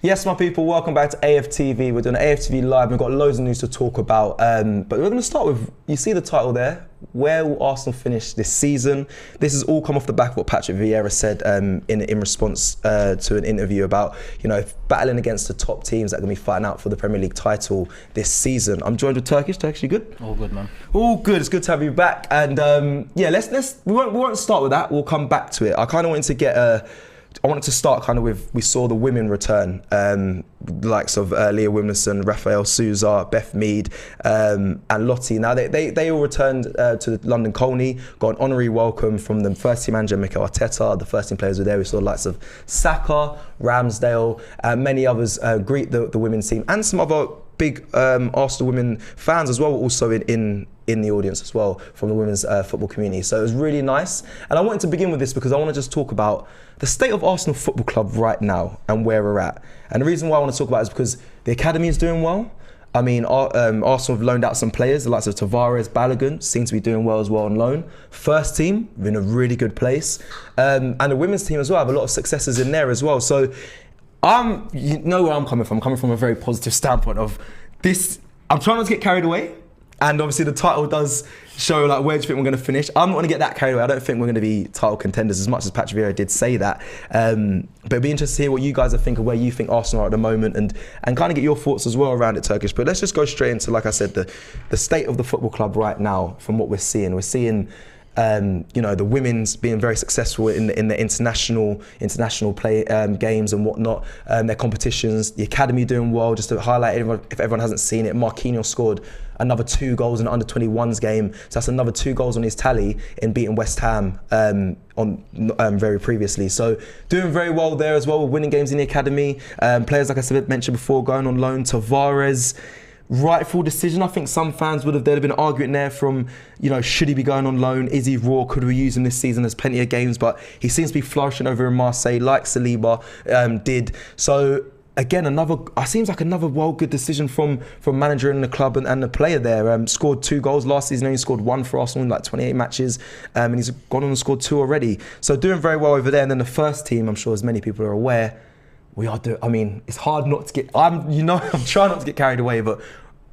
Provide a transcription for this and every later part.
Yes, my people, welcome back to AFTV. We're doing AFTV Live. We've got loads of news to talk about. But we're going to start with, you see the title there, where will Arsenal finish this season? This has all come off the back of what Patrick Vieira said in response to an interview about, battling against the top teams that are going to be fighting out for the Premier League title this season. I'm joined with Turkish. Turkish, you good? All good, man. All good. It's good to have you back. And we won't start with that. We'll come back to it. I kind of wanted to get I wanted to start kind of with, we saw the women return, likes of Leah Wimmerson, Rafael Souza, Beth Mead, and Lottie. Now they all returned to the London Colney, got an honorary welcome from the first team manager Mikel Arteta. The first team players were there. We saw the likes of Saka, Ramsdale, and many others greet the women's team, and some other big Arsenal women fans as well, also in the audience as well from the women's football community. So it was really nice. And I wanted to begin with this because I want to just talk about the state of Arsenal Football Club right now and where we're at. And the reason why I want to talk about it is because the academy is doing well. I mean, Arsenal have loaned out some players, the likes of Tavares, Balogun, seem to be doing well as well on loan. First team, we're in a really good place. And the women's team as well have a lot of successes in there as well. So you know where I'm coming from. I'm coming from a very positive standpoint of this. I'm trying not to get carried away. And obviously the title does show like where do you think we're going to finish. I'm not going to get that carried away. I don't think we're going to be title contenders as much as Patrick Vieira did say that. But it'd be interesting to hear what you guys are thinking, where you think Arsenal are at the moment, and kind of get your thoughts as well around it, Turkish. But let's just go straight into, like I said, the state of the football club right now from what we're seeing. We're seeing the women's being very successful in the international play games and whatnot, their competitions. The academy doing well. Just to highlight, if everyone hasn't seen it, Marquinhos scored another 2 goals in the under-21s game. So that's another 2 goals on his tally in beating West Ham very previously. So doing very well there as well, winning games in the academy. Players, like I said, mentioned before, going on loan. Tavares, rightful decision. I think some fans there'd have been arguing there from, should he be going on loan? Is he raw? Could we use him this season? There's plenty of games, but he seems to be flourishing over in Marseille, like Saliba did. So again, seems like another good decision from manager in the club and the player there. Scored 2 goals last season. He scored 1 for Arsenal in like 28 matches, and he's gone on and scored 2 already. So doing very well over there. And then the first team, I'm sure as many people are aware, it's hard not to get. I'm trying not to get carried away, but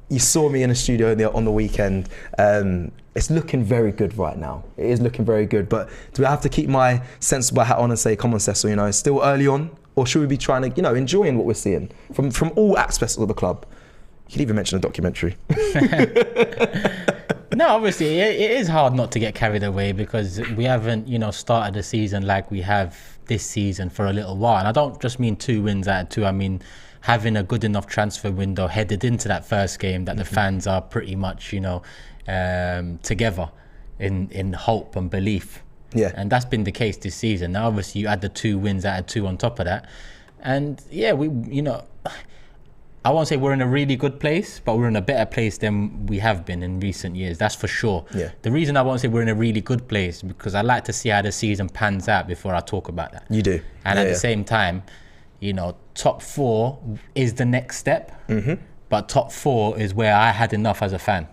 you saw me in the studio on the weekend. It's looking very good right now. It is looking very good. But do I have to keep my sensible hat on and say, come on, Cecil, it's still early on? Or should we be trying to, enjoying what we're seeing from all aspects of the club? You could even mention a documentary. No, obviously, it is hard not to get carried away because we haven't, started the season like we have this season for a little while. And I don't just mean 2 wins out of 2. I mean, having a good enough transfer window headed into that first game that the fans are pretty much, together in hope and belief. Yeah. And that's been the case this season. Now, obviously, you add the 2 wins out of 2 on top of that. And yeah, I won't say we're in a really good place, but we're in a better place than we have been in recent years. That's for sure. Yeah. The reason I won't say we're in a really good place because I like to see how the season pans out before I talk about that. You do. And at the same time, top 4 is the next step, but top 4 is where I had enough as a fan.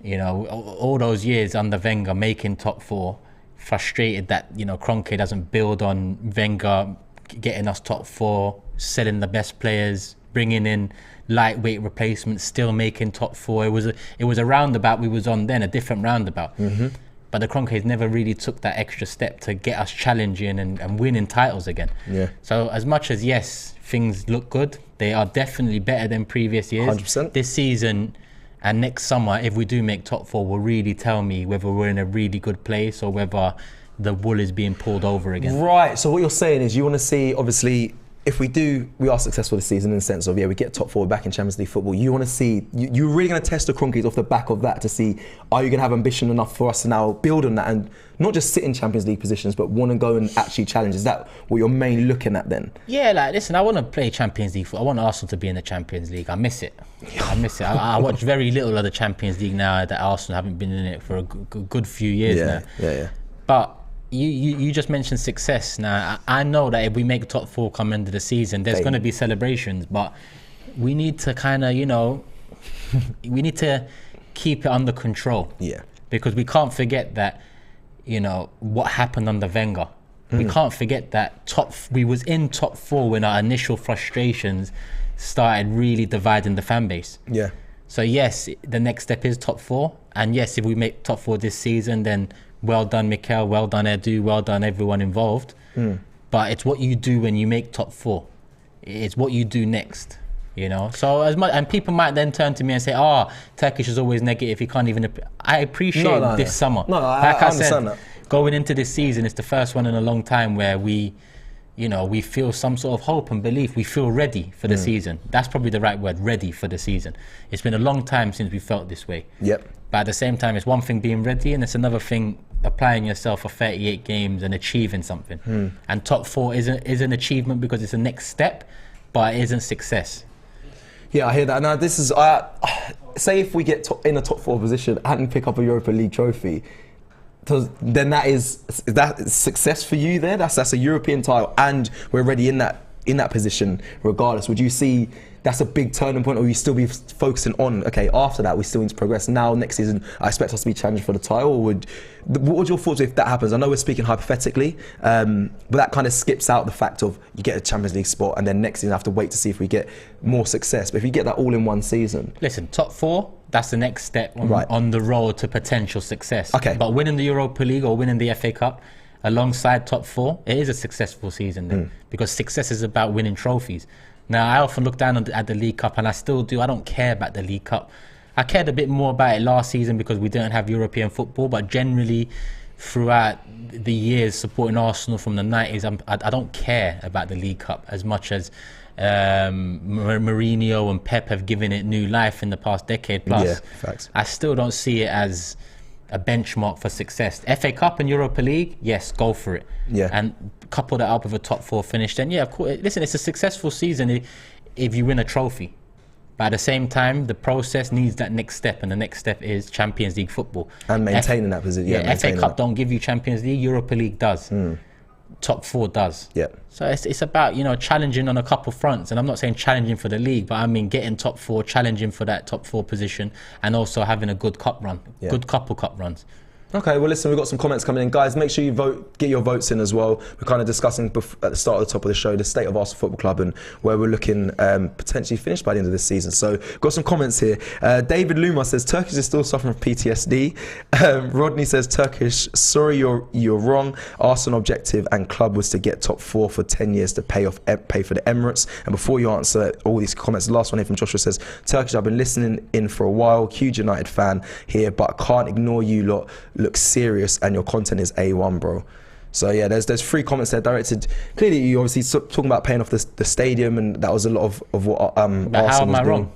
All those years under Wenger making top 4, frustrated that, Kroenke doesn't build on Wenger getting us top 4, selling the best players, bringing in lightweight replacements, still making top 4. It was a roundabout we was on then, a different roundabout. But the Kroenkes never really took that extra step to get us challenging and winning titles again. Yeah. So as much as, yes, things look good, they are definitely better than previous years. 100%. This season and next summer, if we do make top 4, will really tell me whether we're in a really good place or whether the wool is being pulled over again. Right. So what you're saying is you want to see, obviously, if we are successful this season in the sense of, we get top 4 back in Champions League football, you want to see, you're really going to test the Kroenkes off the back of that to see, are you going to have ambition enough for us to now build on that and not just sit in Champions League positions, but want to go and actually challenge? Is that what you're mainly looking at then? Yeah, listen, I want to play Champions League football. I want Arsenal to be in the Champions League. I miss it. I watch very little of the Champions League now that Arsenal haven't been in it for a good few years now. Yeah. But you just mentioned success. Now, I know that if we make top 4 come into the season, there's going to be celebrations, but we need to kind of, we need to keep it under control. Yeah. Because we can't forget that, what happened under Wenger. We can't forget that we was in top 4 when our initial frustrations started really dividing the fan base. Yeah. So yes, the next step is top 4, and yes, if we make top 4 this season, then well done Mikel, well done Edu, well done everyone involved. But it's what you do when you make top 4. It's what you do next. You know, so as much, and people might then turn to me and say, "Oh, Turkish is always negative. He can't even." I appreciate this summer. No, like I understand that. Going into this season, it's the first one in a long time where we feel some sort of hope and belief. We feel ready for the season. That's probably the right word, ready for the season. It's been a long time since we felt this way. Yep. But at the same time, it's one thing being ready, and it's another thing applying yourself for 38 games and achieving something. And top 4 is an achievement because it's a next step, but it isn't success. Yeah, I hear that. Now, this is, say if we get in a top 4 position and pick up a Europa League trophy, then is that success for you there? That's a European title, and we're already in that position regardless. Would you see that's a big turning point, or will you still be focusing on, okay, after that we still need to progress? Now next season I expect us to be challenging for the title. Or what would your thoughts if that happens? I know we're speaking hypothetically, but that kind of skips out the fact of you get a Champions League spot and then next season I have to wait to see if we get more success. But if you get that all in one season, listen, top 4, that's the next step on the road to potential success. Okay. But winning the Europa League or winning the FA Cup alongside top 4, it is a successful season then, because success is about winning trophies. Now, I often look down at the League Cup, and I still do. I don't care about the League Cup. I cared a bit more about it last season because we didn't have European football, but generally throughout the years supporting Arsenal from the 90s, I don't care about the League Cup as much as Mourinho and Pep have given it new life in the past decade plus. Yeah, facts. I still don't see it as a benchmark for success. FA Cup and Europa League, yes, go for it. Yeah. And couple that up with a top 4 finish, then yeah, of course. Listen, it's a successful season if you win a trophy. But at the same time, the process needs that next step, and the next step is Champions League football. And maintaining that position. Yeah, FA Cup don't give you Champions League, Europa League does. Top 4 does. Yeah. So it's about, challenging on a couple fronts, and I'm not saying challenging for the league, but I mean getting top 4, challenging for that top 4 position, and also having a good cup run, good couple cup runs. Okay, well listen, we've got some comments coming in. Guys, make sure you vote, get your votes in as well. We're kind of discussing at the start of the top of the show the state of Arsenal Football Club and where we're looking potentially finished by the end of this season. So we've got some comments here. David Luma says Turkish is still suffering from PTSD. Rodney says Turkish, sorry you're wrong. Arsenal objective and club was to get top 4 for 10 years to pay for the Emirates. And before you answer all these comments, the last one here from Joshua says Turkish, I've been listening in for a while, huge United fan here, but can't ignore you lot. Look serious and your content is A1, bro. So yeah, there's 3 comments there directed. Clearly, you obviously talking about paying off the stadium, and that was a lot of what But Arsenal how am I was doing. wrong?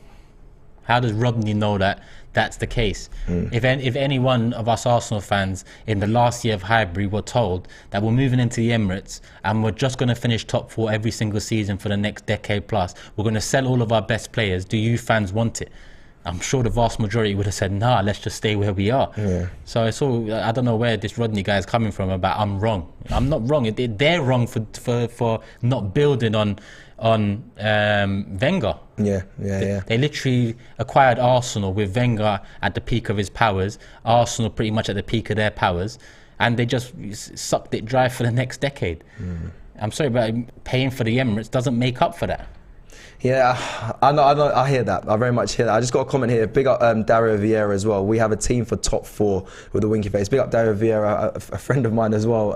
How does Rodney know that that's the case? If any one of us Arsenal fans in the last year of Highbury were told that we're moving into the Emirates and we're just going to finish top 4 every single season for the next decade plus, we're going to sell all of our best players, do you fans want it? I'm sure the vast majority would have said, nah, let's just stay where we are. Yeah. So it's all, I don't know where this Rodney guy is coming from about I'm wrong. I'm not wrong. They're wrong for not building on Wenger. They literally acquired Arsenal with Wenger at the peak of his powers, Arsenal pretty much at the peak of their powers, and they just sucked it dry for the next decade. I'm sorry, but paying for the Emirates doesn't make up for that. Yeah, I know, I hear that. I very much hear that. I just got a comment here. Big up Dario Vieira as well. We have a team for top 4 with a winky face. Big up Dario Vieira, a friend of mine as well.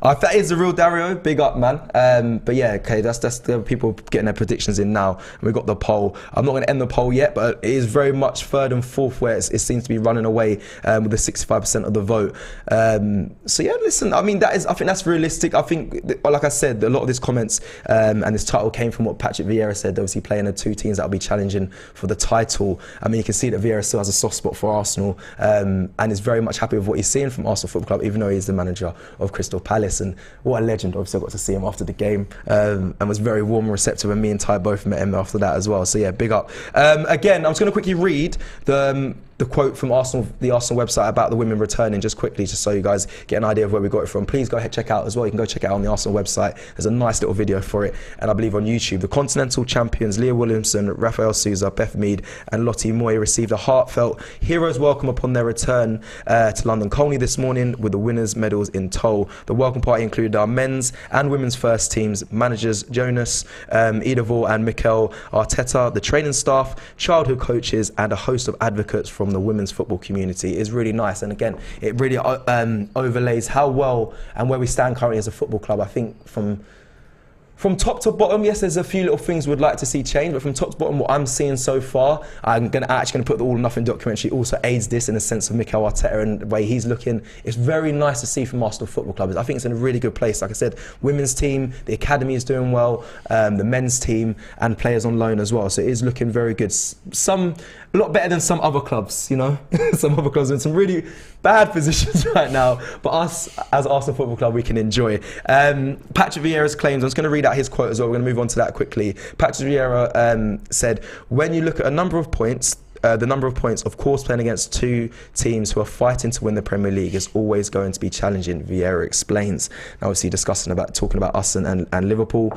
If that is the real Dario, big up, man. But yeah, okay, that's the people getting their predictions in now. And we've got the poll. I'm not going to end the poll yet, but it is very much 3rd and 4th where it seems to be running away with the 65% of the vote. So yeah, listen, I mean, I think that's realistic. I think, like I said, a lot of these comments and this title came from what Patrick Vieira said. Obviously playing the 2 teams that will be challenging for the title. I mean, you can see that Vieira still has a soft spot for Arsenal and is very much happy with what he's seeing from Arsenal Football Club, even though he's the manager of Crystal Palace. And what a legend. Obviously I got to see him after the game and was very warm and receptive, and me and Ty both met him after that as well. So yeah, big up. Again, I'm just going to quickly read the the quote from Arsenal, the Arsenal website about the women returning, just quickly, just so you guys get an idea of where we got it from. Please go ahead, check out as well. You can go check it out on the Arsenal website. There's a nice little video for it, and I believe on YouTube. The Continental champions Leah Williamson, Rafael Souza, Beth Mead and Lottie Moy received a heartfelt hero's welcome upon their return to London Colney this morning, with the winners' medals in tow. The welcome party included our men's and women's first teams, managers Jonas Edavor and Mikel Arteta, the training staff, childhood coaches and a host of advocates from the women's football community. Is really nice, and again it really overlays how well and where we stand currently as a football club. I think from top to bottom, yes, there's a few little things we'd like to see change, but from top to bottom, what I'm seeing so far, I'm actually going to put the All or Nothing documentary also aids this in the sense of Mikel Arteta and the way he's looking. It's very nice to see from Arsenal Football Club. I think it's in a really good place. Like I said, women's team, the academy is doing well, the men's team and players on loan as well. So it is looking very good. A lot better than some other clubs, you know. Some other clubs are in some really bad positions right now, but us as Arsenal Football Club, we can enjoy. Patrick Vieira's claims, I'm just going to read out his quote as well. We're going to move on to that quickly. Patrick Vieira said, when you look at a number of points, the number of points, of course, playing against two teams who are fighting to win the Premier League is always going to be challenging, Vieira explains. Now, obviously talking about us and Liverpool.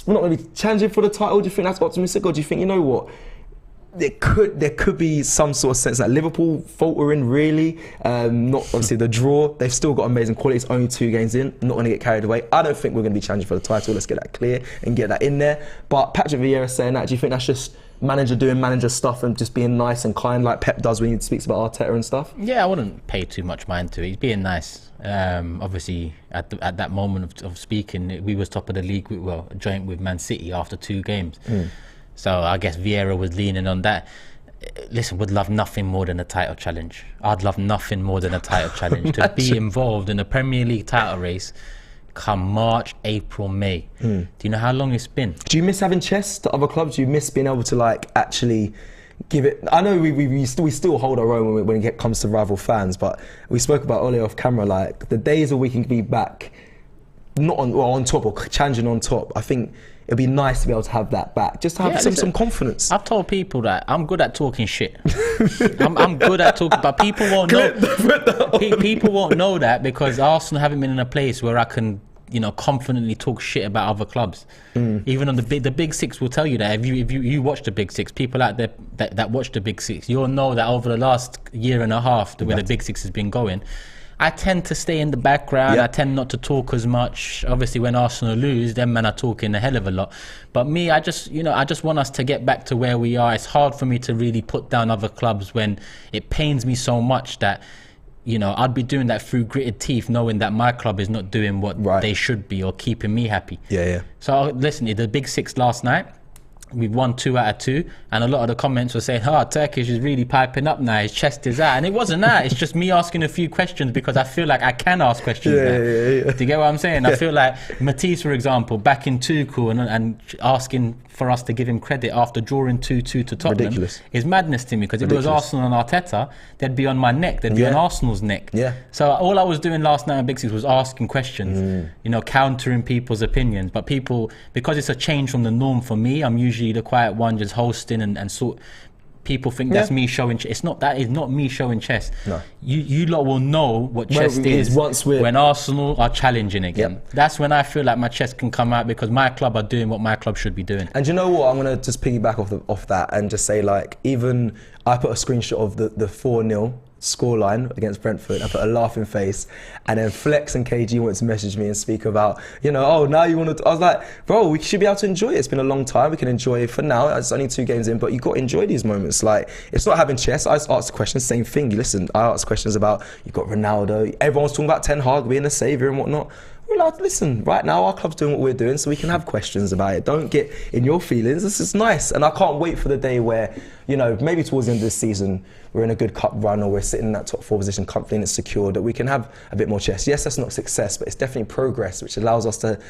We're not going to be challenging for the title. Do you think that's optimistic, or do you think, you know what, there could be some sort of sense that Liverpool faltering really? Not obviously the draw. They've still got amazing quality. It's only 2 games in. Not going to get carried away. I don't think we're going to be challenging for the title. Let's get that clear and get that in there. But Patrick Vieira saying that, do you think that's just manager doing manager stuff and just being nice and kind like Pep does when he speaks about Arteta and stuff? Yeah, I wouldn't pay too much mind to it. He's being nice. Obviously, at that moment of speaking, we was top of the league, joint with Man City after 2 games. So I guess Vieira was leaning on that. Listen, would love nothing more than a title challenge. I'd love nothing more than a title challenge. To be involved in a Premier League title race come March, April, May. Do you know how long it's been? Do you miss having chess to other clubs? Do you miss being able to like actually give it? I know we still hold our own when it comes to rival fans, but we spoke about earlier off camera, like the days where we can be back, not on top or challenging on top. I think it'd be nice to be able to have that back, just to have some confidence. I've told people that I'm good at talking shit. I'm good at talking, but people won't know. People won't know that because Arsenal haven't been in a place where I can, confidently talk shit about other clubs. Even on the big six will tell you that. If you watch the big six, people out there that watch the big six, you'll know that over the last year and a half, the way the big six has been going, I tend to stay in the background. I tend not to talk as much. Obviously, when Arsenal lose, them men are talking a hell of a lot. But me, I just want us to get back to where we are. It's hard for me to really put down other clubs when it pains me so much that, I'd be doing that through gritted teeth, knowing that my club is not doing what they should be or keeping me happy. So listen, the big six last night, we won 2 out of 2, and a lot of the comments were saying, Turkish is really piping up now, his chest is out. And it wasn't that, it's just me asking a few questions because I feel like I can ask questions now. Do you get what I'm saying? I feel like Matisse, for example, back in Tuchel and asking for us to give him credit after drawing 2-2 to Tottenham is madness to me, because if it was Arsenal and Arteta, they'd be on my neck, they'd be on Arsenal's neck. So all I was doing last night on Big Six was asking questions, countering people's opinions. But people, because it's a change from the norm for me, I'm usually the quiet one just hosting and sort. People think that's me showing chest. It's not. That is not me showing chest. No. You lot will know what chest is when Arsenal are challenging again. That's when I feel like my chest can come out, because my club are doing what my club should be doing. And you know what? I'm going to just piggyback off that and just say, like, even I put a screenshot of the 4-0 scoreline against Brentford. I put a laughing face, and then Flex and KG wanted to message me and speak about, now you want to. I was like, bro, we should be able to enjoy it. It's been a long time. We can enjoy it for now. It's only 2 games in, but you got to enjoy these moments. Like, it's not having chess. I just asked questions, same thing. Listen, I asked questions about, you got Ronaldo. Everyone's talking about Ten Hag being a saviour and whatnot. We're like, listen, right now our club's doing what we're doing, so we can have questions about it. Don't get in your feelings. This is nice. And I can't wait for the day where, maybe towards the end of this season, we're in a good cup run, or we're sitting in that top 4 position, comfortably and secure, that we can have a bit more chess. Yes, that's not success, but it's definitely progress, which allows us to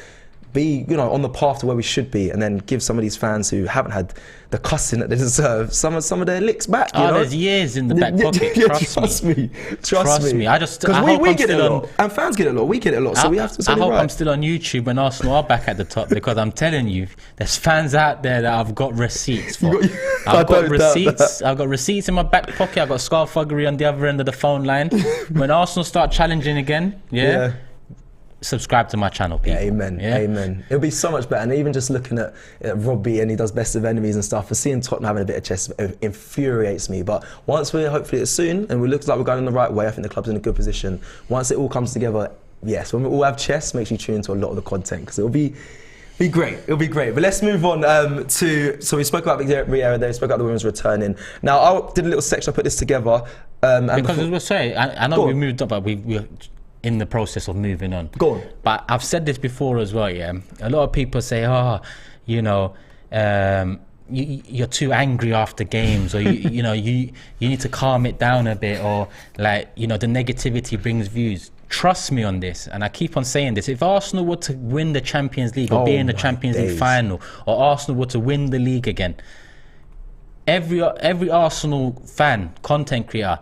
be, on the path to where we should be, and then give some of these fans who haven't had the cussing that they deserve some of their licks back. There's years in the back pocket. Trust me. Trust me. I hope we get it a lot, and fans get it a lot. We get it a lot, so we have to. I hope I'm still on YouTube when Arsenal are back at the top, because I'm telling you, there's fans out there that I've got receipts for. I've got receipts. I've got receipts in my back pocket. I've got scarfuggery on the other end of the phone line. When Arsenal start challenging again, subscribe to my channel, people. Yeah, amen. It'll be so much better. And even just looking at Robbie, and he does best of enemies and stuff, and seeing Tottenham having a bit of chess infuriates me. But once we're, hopefully it's soon, and we look like we're going in the right way, I think the club's in a good position. Once it all comes together, yes, when we all have chess, make sure you tune into a lot of the content, because it'll be great. It'll be great. But let's move on so we spoke about Vieira there, we spoke about the women's returning. Now, I did a little section, I put this together. Because as we say, I know we moved up, but we're in the process of moving on. Go on. But I've said this before as well, yeah. A lot of people say, you're too angry after games, or you need to calm it down a bit, or the negativity brings views. Trust me on this, and I keep on saying this. If Arsenal were to win the Champions League, or be in the Champions League final, or Arsenal were to win the league again, every Arsenal fan, content creator,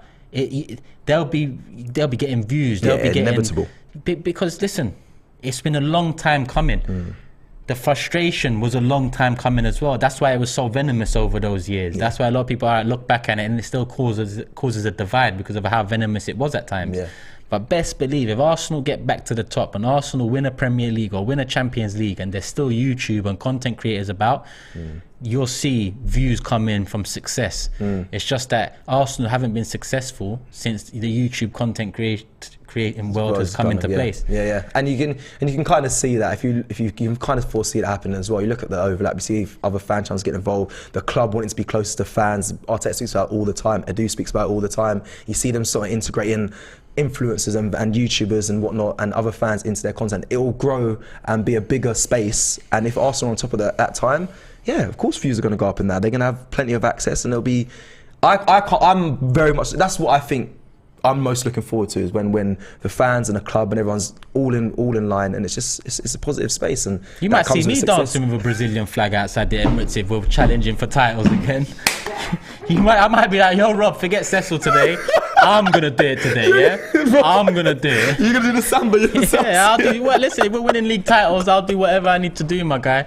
they'll be getting views. They'll be getting inevitable. Because listen, it's been a long time coming. The frustration was a long time coming as well. That's why it was so venomous over those years. That's why a lot of people look back at it, and it still causes a divide because of how venomous it was at times. But best believe, if Arsenal get back to the top, and Arsenal win a Premier League or win a Champions League, and there's still YouTube and content creators about, you'll see views come in from success. It's just that Arsenal haven't been successful since the YouTube content creating world has come into place. And you can kind of see that if you can kind of foresee it happening as well. You look at the overlap, you see other fan channels getting involved, the club wanting to be closer to fans. Arteta speaks about it all the time, Edu speaks about it all the time. You see them sort of integrating influencers and YouTubers and whatnot and other fans into their content. It will grow and be a bigger space, and if Arsenal are on top of that time, of course views are going to go up in that. They're going to have plenty of access, and it'll be I'm very much, that's what I think I'm most looking forward to, is when the fans and the club and everyone's all in line, and it's a positive space. And you might see me dancing with a Brazilian flag outside the Emirates if we're challenging for titles again. I might be like, yo Rob, forget Cecil today. I'm gonna do it today, yeah? I'm gonna do it. You're gonna do the samba yourself? I'll do. Well, listen, if we're winning league titles, I'll do whatever I need to do, my guy.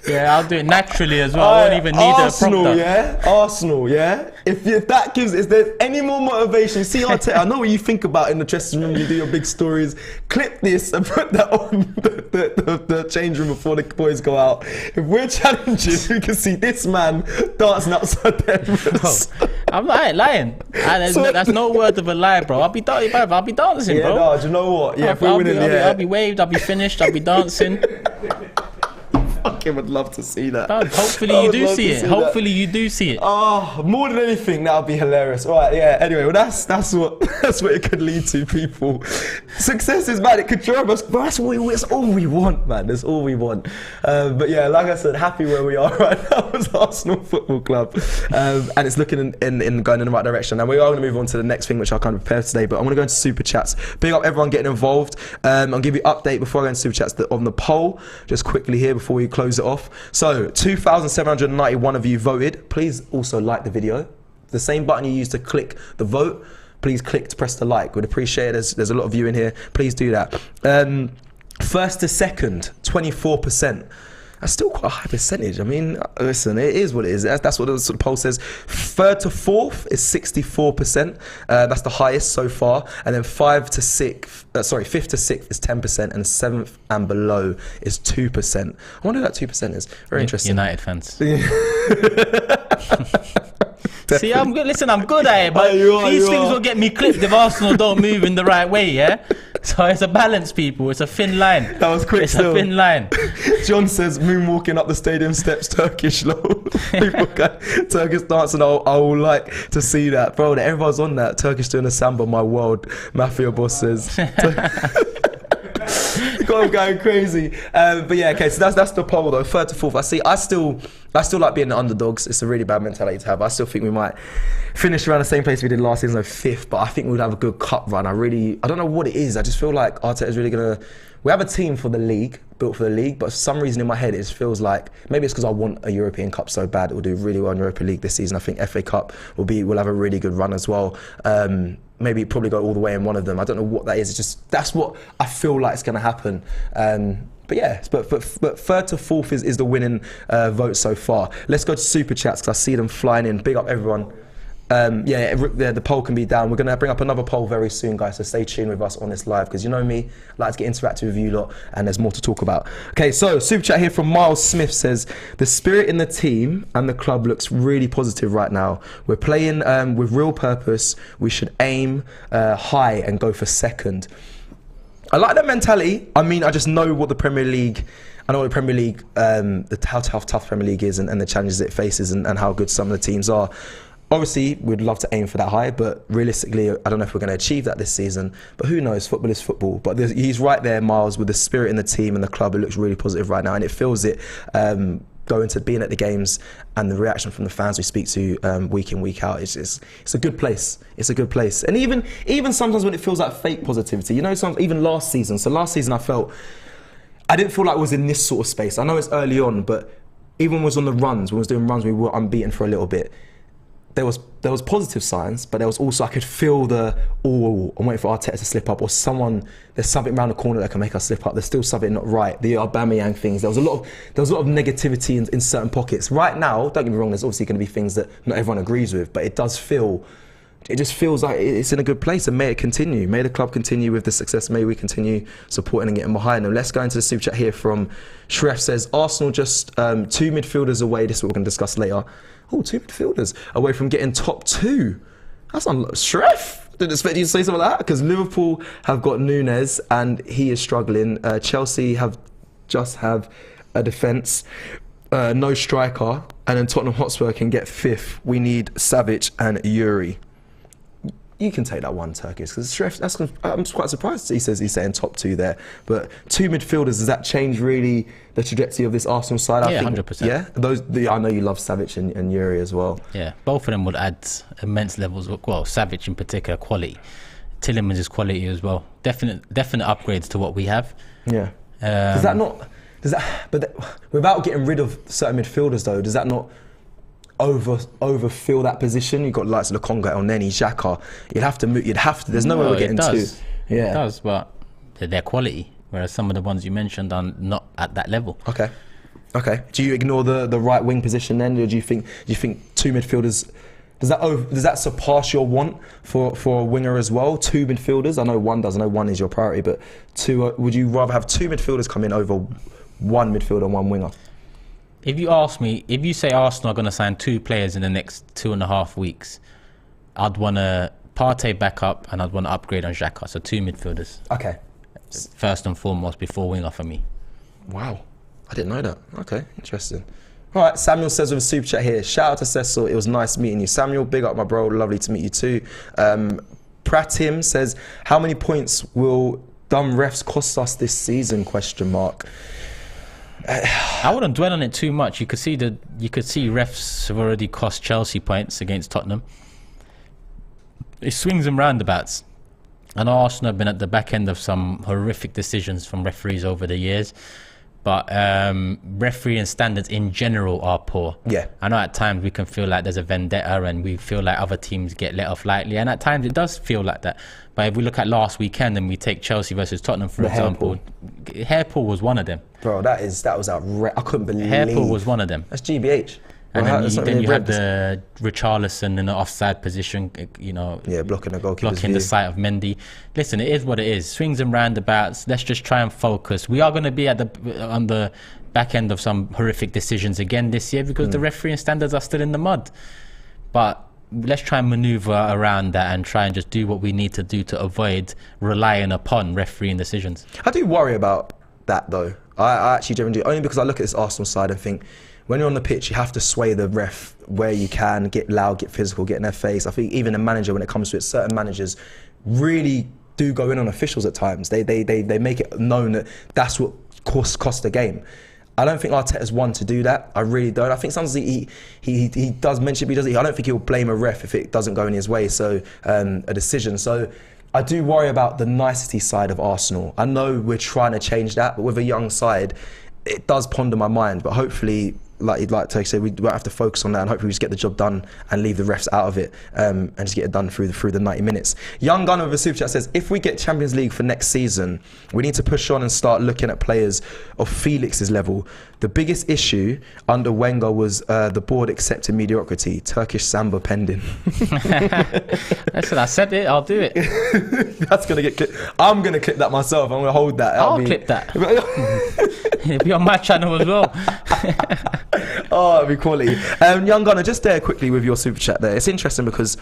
Yeah, I'll do it naturally as well. I won't even need Arsenal, a prompter. Arsenal, yeah? If that gives, is there any more motivation? See, Arteta, I know what you think about in the dressing room, you do your big stories. Clip this and put that on the change room before the boys go out. If we're challenging, we can see this man dancing outside there. I'm not lying. That's no word of a lie, bro. I'll be dancing, bro. No, do you know what? Yeah, if we're winning, I'll be waved, I'll be finished, I'll be dancing. Fucking would love to see that. Hopefully you do see it. Hopefully you do see it. Oh, more than anything, that would be hilarious. All right, yeah. Anyway, well, that's what it could lead to, people. Success is bad. It could drive us, but that's all we want, man. That's all we want. But yeah, like I said, happy where we are right now as Arsenal Football Club, and it's looking in going in the right direction. And we are going to move on to the next thing, which I kind of prepared today. But I'm going to go into super chats. Big up everyone getting involved. I'll give you an update before I go into super chats on the poll, just quickly here before we close it off. So 2,791 of you voted. Please also like the video. The same button you use to click the vote, please click to press the like. We'd appreciate it. There's a lot of you in here. Please do that. First to second, 24%. That's still quite a high percentage. I mean, listen, it is what it is. That's what the sort of poll says. Third to fourth is 64%. That's the highest so far. And then fifth to sixth is 10%, and seventh and below is 2%. I wonder what that 2% is. Very interesting. United fans. See, I'm good. Listen, I'm good at it, but these things will get me clipped if Arsenal don't move in the right way, yeah? So it's a balance, people. It's a thin line. That was quick. It's a thin line. John says, moonwalking up the stadium steps, Turkish low. People go, Turkish dancing, I would like to see that. Bro, everyone's on that. Turkish doing a samba, my world. Mafia boss says. got him going crazy. But yeah, okay, so that's the poll though. Third to fourth. I still like being the underdogs. It's a really bad mentality to have. I still think we might finish around the same place we did last season, so fifth. But I think we'd have a good cup run. I don't know what it is. I just feel like Arteta's really gonna. We have a team for the league, built for the league, but for some reason in my head it just feels like maybe it's because I want a European Cup so bad. It will do really well in Europa League this season. I think FA Cup we'll have a really good run as well. Maybe probably go all the way in one of them. I don't know what that is. It's just that's what I feel like is going to happen. But yeah, but third to fourth is the winning vote so far. Let's go to super chats because I see them flying in. Big up everyone. The poll can be down. We're going to bring up another poll very soon, guys, so stay tuned with us on this live because you know me, I like to get interactive with you lot and there's more to talk about. Okay, so super chat here from Miles Smith says, the spirit in the team and the club looks really positive right now. We're playing with real purpose. We should aim high and go for second. I like that mentality. I mean, I just know what the Premier League, how tough Premier League is and the challenges it faces and how good some of the teams are. Obviously, we'd love to aim for that high, but realistically, I don't know if we're going to achieve that this season. But who knows? Football is football. But he's right there, Miles, with the spirit in the team and the club. It looks really positive right now, and it feels it going to being at the games and the reaction from the fans we speak to week in, week out. It's a good place. It's a good place. And even sometimes when it feels like fake positivity, you know, even last season. So last season, I didn't feel like I was in this sort of space. I know it's early on, but even when I was on the runs, when I was doing runs, we were unbeaten for a little bit. There was positive signs, but there was also, I could feel I'm waiting for Arteta to slip up, or there's something around the corner that can make us slip up. There's still something not right. The Aubameyang things. There was a lot of negativity in certain pockets. Right now, don't get me wrong, there's obviously going to be things that not everyone agrees with, but it just feels like it's in a good place, and may it continue. May the club continue with the success. May we continue supporting and getting behind them. Let's go into the super chat here from Shref says, Arsenal just 2 midfielders away. This is what we're going to discuss later. Oh, 2 midfielders away from getting top 2. That's Shref. Didn't expect you to say something like that, because Liverpool have got Núñez and he is struggling. Chelsea have a defence, no striker, and then Tottenham Hotspur can get 5th. We need Savic and Yuri. You can take that one, Turkish, because I'm quite surprised he's saying top 2 there. But 2 midfielders, does that change really the trajectory of this Arsenal side? I think 100%. Yeah, I know you love Savic and Yuri as well. Yeah, both of them would add immense levels of, well, Savic in particular, quality. Tillemans' quality as well. Definite upgrades to what we have. Yeah. Without getting rid of certain midfielders though, does that not overfill that position? You've got likes of Lokonga, El Neni, Xhaka. You'd have to move. There's no way we're getting 2. Yeah, it does, but they're quality. Whereas some of the ones you mentioned are not at that level. Okay. Do you ignore the right wing position then, or do you think 2 midfielders? Does that surpass your want for a winger as well? 2 midfielders. I know one does. I know one is your priority, but 2. Would you rather have 2 midfielders come in over 1 midfielder and 1 winger? If you say Arsenal are going to sign 2 players in the next 2.5 weeks, I'd want to Partey back up and I'd want to upgrade on Xhaka. So 2 midfielders. Okay. First and foremost before winger for me. Wow. I didn't know that. Okay, interesting. All right, Samuel says with a super chat here, shout out to Cecil, it was nice meeting you. Samuel, big up my bro, lovely to meet you too. Pratim says, how many points will dumb refs cost us this season, ? I wouldn't dwell on it too much. You could see refs have already cost Chelsea points against Tottenham. It swings and roundabouts. I know Arsenal have been at the back end of some horrific decisions from referees over the years, but refereeing standards in general are poor. Yeah, I know at times we can feel like there's a vendetta and we feel like other teams get let off lightly, and at times it does feel like that. But if we look at last weekend and we take Chelsea versus Tottenham for example, hair pull was one of them. Bro, that was outrageous. I couldn't believe. Hair pull was one of them. That's GBH. And then you had the Richarlison in an offside position, you know. Yeah, blocking the goalkeeper's blocking the sight of Mendy. Listen, it is what it is. Swings and roundabouts. Let's just try and focus. We are going to be on the back end of some horrific decisions again this year because the refereeing standards are still in the mud. But let's try and maneuver around that and try and just do what we need to do to avoid relying upon refereeing decisions. I do worry about that though. I actually generally do, only because I look at this Arsenal side and think, when you're on the pitch, you have to sway the ref where you can, get loud, get physical, get in their face. I think even a manager, when it comes to it, certain managers really do go in on officials at times. They make it known that that's what cost the game. I don't think Arteta's one to do that. I really don't. I think sometimes he does mention it, but I don't think he'll blame a ref if it doesn't go in his way. So a decision. So I do worry about the nicety side of Arsenal. I know we're trying to change that, but with a young side, it does ponder my mind. But hopefully, like Turkey said, we won't have to focus on that, and hopefully we just get the job done and leave the refs out of it, and just get it done through the 90 minutes. Young Gunner with a super chat says, if we get Champions League for next season, we need to push on and start looking at players of Felix's level. The biggest issue under Wenger was the board accepting mediocrity. Turkish samba pending. Listen, I said it, I'll do it. That's gonna get clipped. I'm gonna clip that myself. I'm gonna hold that. I'll clip that. It'll be on my channel as well. Oh, it'd be quality. Young Gunner, just there quickly with your super chat there. It's interesting because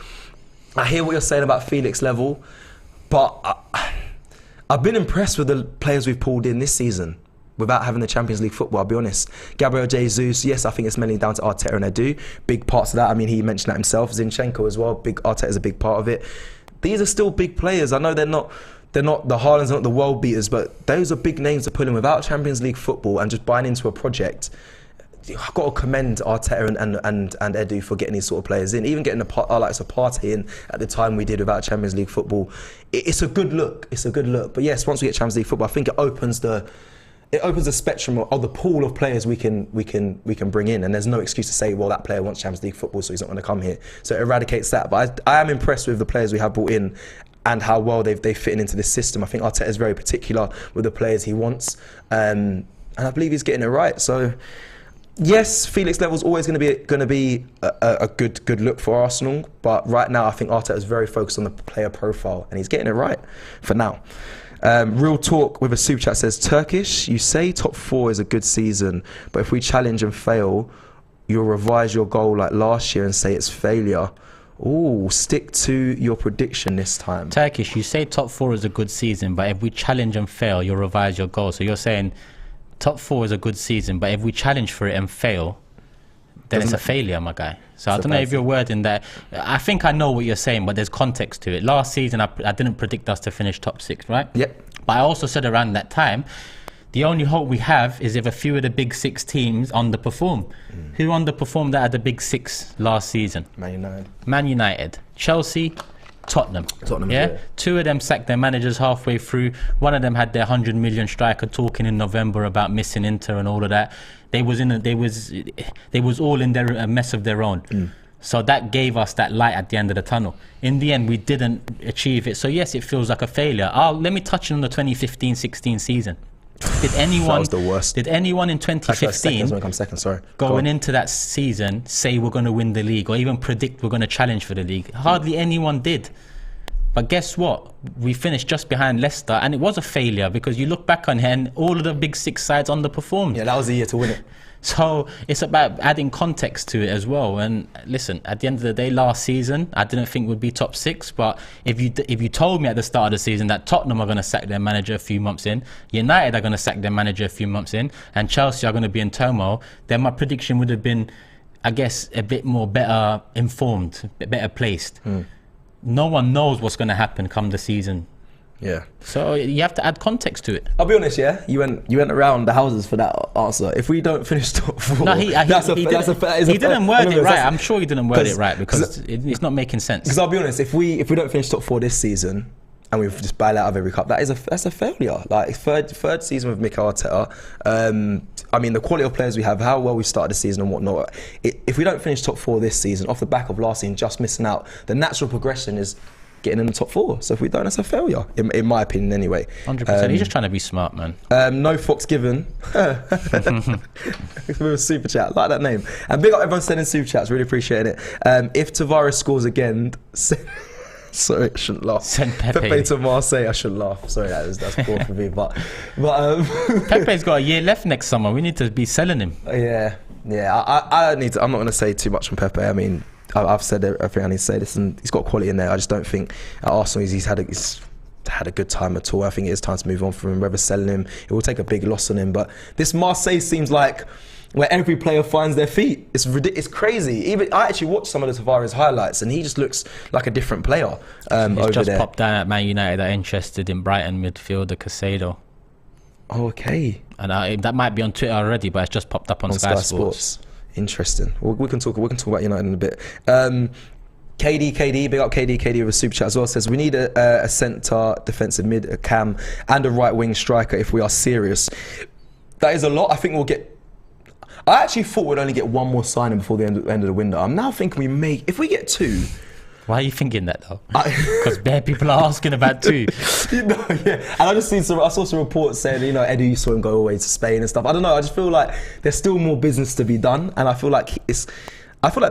I hear what you're saying about Felix level, but I've been impressed with the players we've pulled in this season without having the Champions League football, I'll be honest. Gabriel Jesus, yes, I think it's mainly down to Arteta and Edu. Big parts of that. I mean, he mentioned that himself. Zinchenko as well. Arteta's a big part of it. These are still big players. I know they're not the Haalands, not the world beaters, but those are big names to put in without Champions League football and just buying into a project. I've got to commend Arteta and Edu for getting these sort of players in, even getting like a party in at the time we did without Champions League football. It's a good look. It's a good look. But yes, once we get Champions League football, I think it opens the spectrum of the pool of players we can bring in, and there's no excuse to say, well, that player wants Champions League football, so he's not going to come here. So it eradicates that. But I am impressed with the players we have brought in and how well they fit into this system. I think Arteta is very particular with the players he wants, and I believe he's getting it right. So yes, Felix level's always going to be a good look for Arsenal, but right now I think Arteta is very focused on the player profile, and he's getting it right for now. Real Talk with a super chat says, Turkish, you say top 4 is a good season, but if we challenge and fail, you'll revise your goal like last year and say it's failure. Ooh, stick to your prediction this time. Turkish, you say top 4 is a good season, but if we challenge and fail, you'll revise your goal. So you're saying top 4 is a good season, but if we challenge for it and fail, then it's a failure, my guy. So I don't know if you're wording that. I think I know what you're saying, but there's context to it. Last season, I didn't predict us to finish top 6, right? Yep. But I also said around that time, the only hope we have is if a few of the big 6 teams underperform. Who underperformed out of the big 6 last season? Man United. Chelsea, Tottenham. Yeah? 2 of them sacked their managers halfway through. One of them had their 100 million striker talking in November about missing Inter and all of that. They was all in a mess of their own. So that gave us that light at the end of the tunnel. In the end, we didn't achieve it. So yes, it feels like a failure. Let me touch on the 2015-16 season. Did anyone? That was the worst. Did anyone in 2015 going into that season say we're going to win the league, or even predict we're going to challenge for the league? Hardly anyone did. But guess what? We finished just behind Leicester, and it was a failure because you look back on it and all of the big 6 sides underperformed. Yeah, that was the year to win it. So it's about adding context to it as well. And listen, at the end of the day, last season, I didn't think we'd be top 6. But if you told me at the start of the season that Tottenham are going to sack their manager a few months in, United are going to sack their manager a few months in, and Chelsea are going to be in turmoil, then my prediction would have been, I guess, a bit more better informed, better placed. No one knows what's going to happen come the season. Yeah. So you have to add context to it. I'll be honest, yeah. You went around the houses for that answer. If we don't finish top 4, no, he didn't word it right. I'm sure he didn't word it right because it's not making sense. Because I'll be honest, if we don't finish top 4 this season and we just bail out of every cup, that's a failure. Like third season with Mikel Arteta. I mean, the quality of players we have, how well we started the season and whatnot. If we don't finish top 4 this season, off the back of last season just missing out, the natural progression is getting in the top 4. So if we don't, that's a failure, in my opinion anyway. 100%. He's just trying to be smart, man. No fucks given. With a super chat, I like that name. And big up everyone sending super chats, really appreciating it. If Tavares scores again, sorry, I shouldn't laugh. Send Pepe to Marseille. I shouldn't laugh. Sorry, that's poor for me. But Pepe's got a year left next summer. We need to be selling him. Yeah. I don't need to. I'm not going to say too much on Pepe. I mean, I've said everything I need to say. Listen, he's got quality in there. I just don't think at Arsenal he's had a good time at all. I think it is time to move on from him. Whether selling him, it will take a big loss on him. But this Marseille seems like where every player finds their feet. It's crazy. Even I actually watched some of the Tavares highlights, and he just looks like a different player over just there. Popped down at Man United are interested in Brighton midfielder Casado. Oh, okay. And that might be on Twitter already, but it's just popped up on Sky Sports. Interesting. Well, we can talk about United in a bit. KD, big up KD with a super chat as well, says we need a centre, defensive mid, a cam, and a right wing striker if we are serious. That is a lot. I think we'll get. I actually thought we'd only get one more signing before the end of the window. I'm now thinking if we get 2. Why are you thinking that though? Because bare people are asking about 2. Yeah. And I saw some reports saying, Eddie, you saw him go away to Spain and stuff. I don't know. I just feel like there's still more business to be done, and I feel like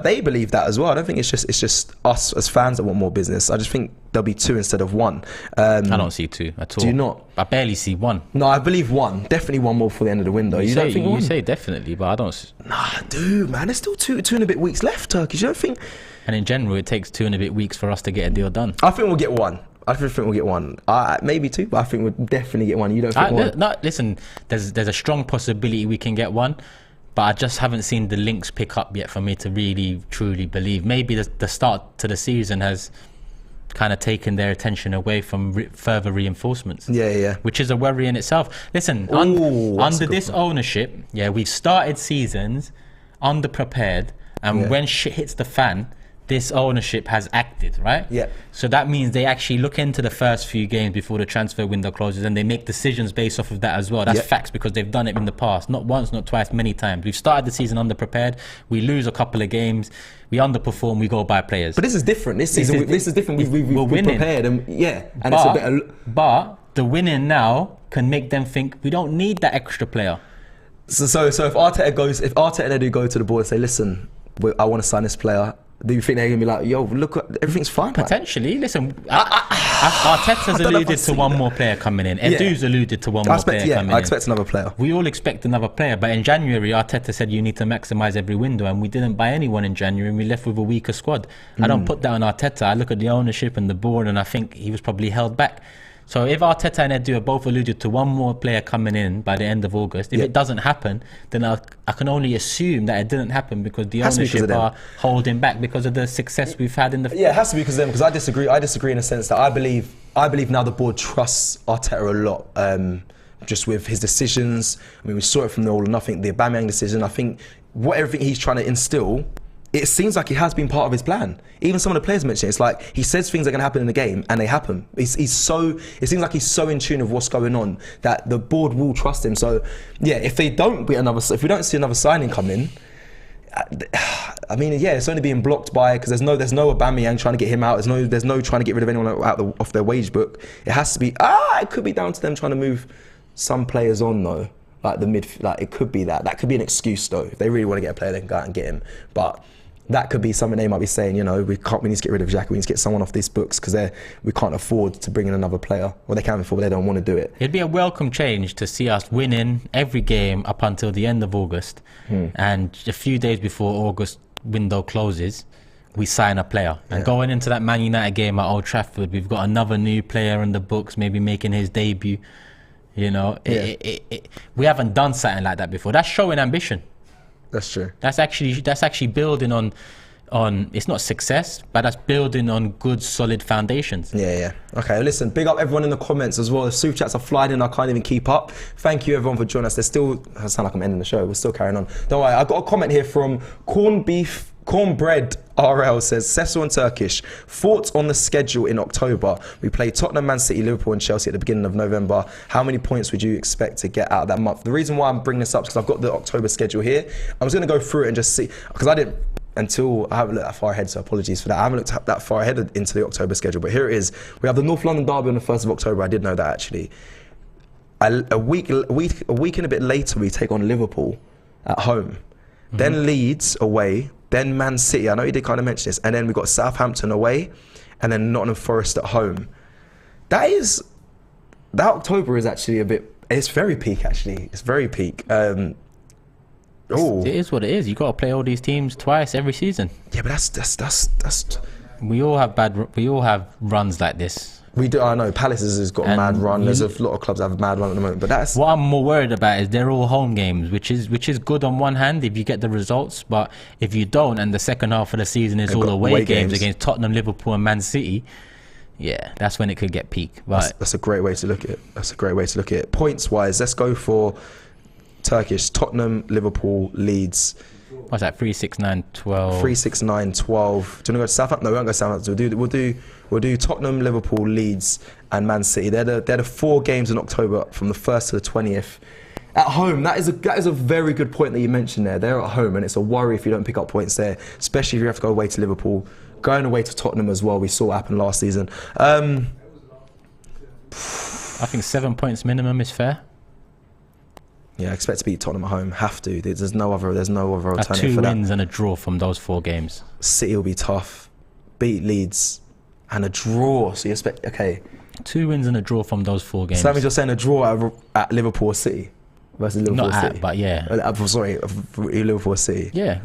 they believe that as well. I don't think it's just us as fans that want more business. I just think there'll be 2 instead of 1. I don't see 2 at all. Do you not? I barely see 1. No, I believe 1. Definitely 1 more before the end of the window. You don't think 1? You say definitely, but I don't. Nah, dude, man. There's still two and a bit weeks left, Turkish. You don't think? And in general, it takes 2 and a bit weeks for us to get a deal done. I think we'll get 1. Maybe 2, but I think we'll definitely get 1. You don't think 1? No, listen, there's a strong possibility we can get 1. But I just haven't seen the links pick up yet for me to really, truly believe. Maybe the start to the season has kind of taken their attention away from further reinforcements. Yeah. Which is a worry in itself. Listen, under this ownership, we've started seasons underprepared, and when shit hits the fan, this ownership has acted, right? Yeah. So that means they actually look into the first few games before the transfer window closes, and they make decisions based off of that as well. That's facts, because they've done it in the past. Not once, not twice, many times. We've started the season underprepared. We lose a couple of games. We underperform. We go buy players. But this is different. This is different. We're prepared. And it's a bit. But the winning now can make them think we don't need that extra player. So if Arteta and Edu go to the board and say, listen, I want to sign this player, do you think they're going to be like, yo, look, everything's fine? Potentially. Listen, Arteta's alluded to one more player coming in. Edu's alluded to one more player coming in. I expect another player. We all expect another player. But in January, Arteta said you need to maximise every window. And we didn't buy anyone in January, and we left with a weaker squad. I don't put that on Arteta. I look at the ownership and the board, and I think he was probably held back. So if Arteta and Edu have both alluded to one more player coming in by the end of August, if it doesn't happen, then I can only assume that it didn't happen because the ownership are holding back because of the success we've had in the... Yeah, it has to be because of them, because I disagree in a sense that I believe now the board trusts Arteta a lot, just with his decisions. I mean, we saw it from the All or Nothing, the Aubameyang decision. I think everything he's trying to instill, it seems like it has been part of his plan. Even some of the players mentioned it. It's like he says things are going to happen in the game, and they happen. It seems like he's so in tune with what's going on that the board will trust him. So, yeah, if we don't see another signing come in, I mean, it's only being blocked by, because there's no Aubameyang trying to get him out. There's no trying to get rid of anyone off their wage book. It has to be. It could be down to them trying to move some players on though. Like it could be that. That could be an excuse though. If they really want to get a player, they can go out and get him. But that could be something they might be saying, we need to get rid of Xhaka, we need to get someone off these books because we can't afford to bring in another player. Well, they can afford, but they don't want to do it. It'd be a welcome change to see us winning every game up until the end of August, and a few days before August window closes, we sign a player. And going into that Man United game at Old Trafford, we've got another new player in the books, maybe making his debut. We haven't done something like that before. That's showing ambition. That's true. That's actually building on it's not success, but that's building on good solid foundations. Yeah. Okay, listen, big up everyone in the comments as well. The super chats are flying in, I can't even keep up. Thank you everyone for joining us. I sound like I'm ending the show, we're still carrying on. Don't worry, I got a comment here from Cornbread RL says, Cecil and Turkish, thoughts on the schedule in October? We play Tottenham, Man City, Liverpool and Chelsea at the beginning of November. How many points would you expect to get out of that month? The reason why I'm bringing this up is because I've got the October schedule here. I was going to go through it and just see, because I haven't looked that far ahead, so apologies for that. I haven't looked that far ahead into the October schedule, but here it is. We have the North London derby on the 1st of October. I did know that actually. A week and a bit later, we take on Liverpool at home. Then Leeds away. Then Man City, I know you did kind of mention this, and then we've got Southampton away, and then Nottingham Forest at home. That October is actually it's very peak actually. It's very peak. It is what it is. You got to play all these teams twice every season. Yeah, but that's We all have runs like this. We do. I know Palace has got a mad run. There's a lot of clubs that have a mad run at the moment, but that's what I'm more worried about is they're all home games, which is good on one hand if you get the results, but if you don't, and the second half of the season is all away games against Tottenham, Liverpool, and Man City, yeah, that's when it could get peak. But that's a great way to look at it. That's a great way to look at it. Points wise, let's go for Turkish: Tottenham, Liverpool, Leeds. What's that? 3, 6, 9, 12. 3, 6, 9, 12. Do you want to go to Southampton? No, we won't go to Southampton. We'll do Tottenham, Liverpool, Leeds, and Man City. They're the 4 games in October from the 1st to the 20th. At home, that is a very good point that you mentioned there. They're at home, and it's a worry if you don't pick up points there, especially if you have to go away to Liverpool. Going away to Tottenham as well, we saw what happened last season. I think 7 points minimum is fair. Yeah, I expect to beat Tottenham at home. Have to. There's no other alternative for that. 2 wins and a draw from those 4 games. City will be tough. Beat Leeds and a draw. So you expect 2 wins and a draw from those 4 games. So that means you're saying a draw at Liverpool City versus Liverpool Not City. But yeah. Liverpool City. Yeah.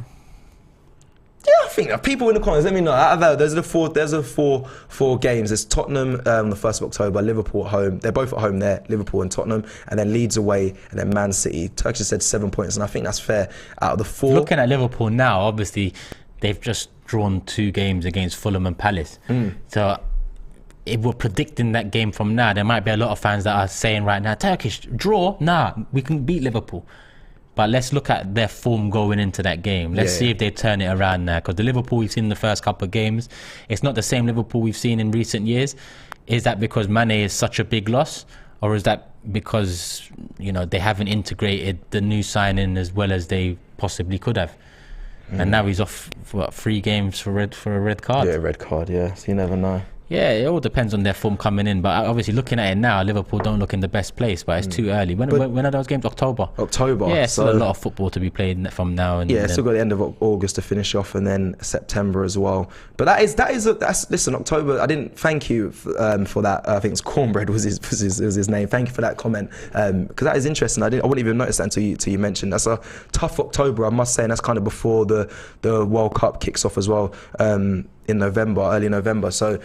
Yeah, I think people in the comments, let me know. There's a four games. There's Tottenham the 1st of October, Liverpool at home. They're both at home there, Liverpool and Tottenham, and then Leeds away, and then Man City. Turkish said 7 points, and I think that's fair. Out of the 4, looking at Liverpool now, obviously they've just drawn 2 games against Fulham and Palace. So if we're predicting that game from now, there might be a lot of fans that are saying right now, Turkish draw, we can beat Liverpool. But let's look at their form going into that game. Let's see if they turn it around now. Because the Liverpool we've seen in the first couple of games, it's not the same Liverpool we've seen in recent years. Is that because Mane is such a big loss? Or is that because, they haven't integrated the new signing as well as they possibly could have? And now he's off, 3 games for a red card? Yeah, red card, yeah. So you never know. Yeah, it all depends on their form coming in. But obviously, looking at it now, Liverpool don't look in the best place. But it's too early. When are those games? October. Yeah, still a lot of football to be played from now. And still got the end of August to finish off, and then September as well. But listen, October. I didn't thank you for that. I think it's Cornbread was his name. Thank you for that comment, because that is interesting. I wouldn't even notice that until you mentioned. That's a tough October, I must say, and that's kind of before the World Cup kicks off as well in November, early November. So.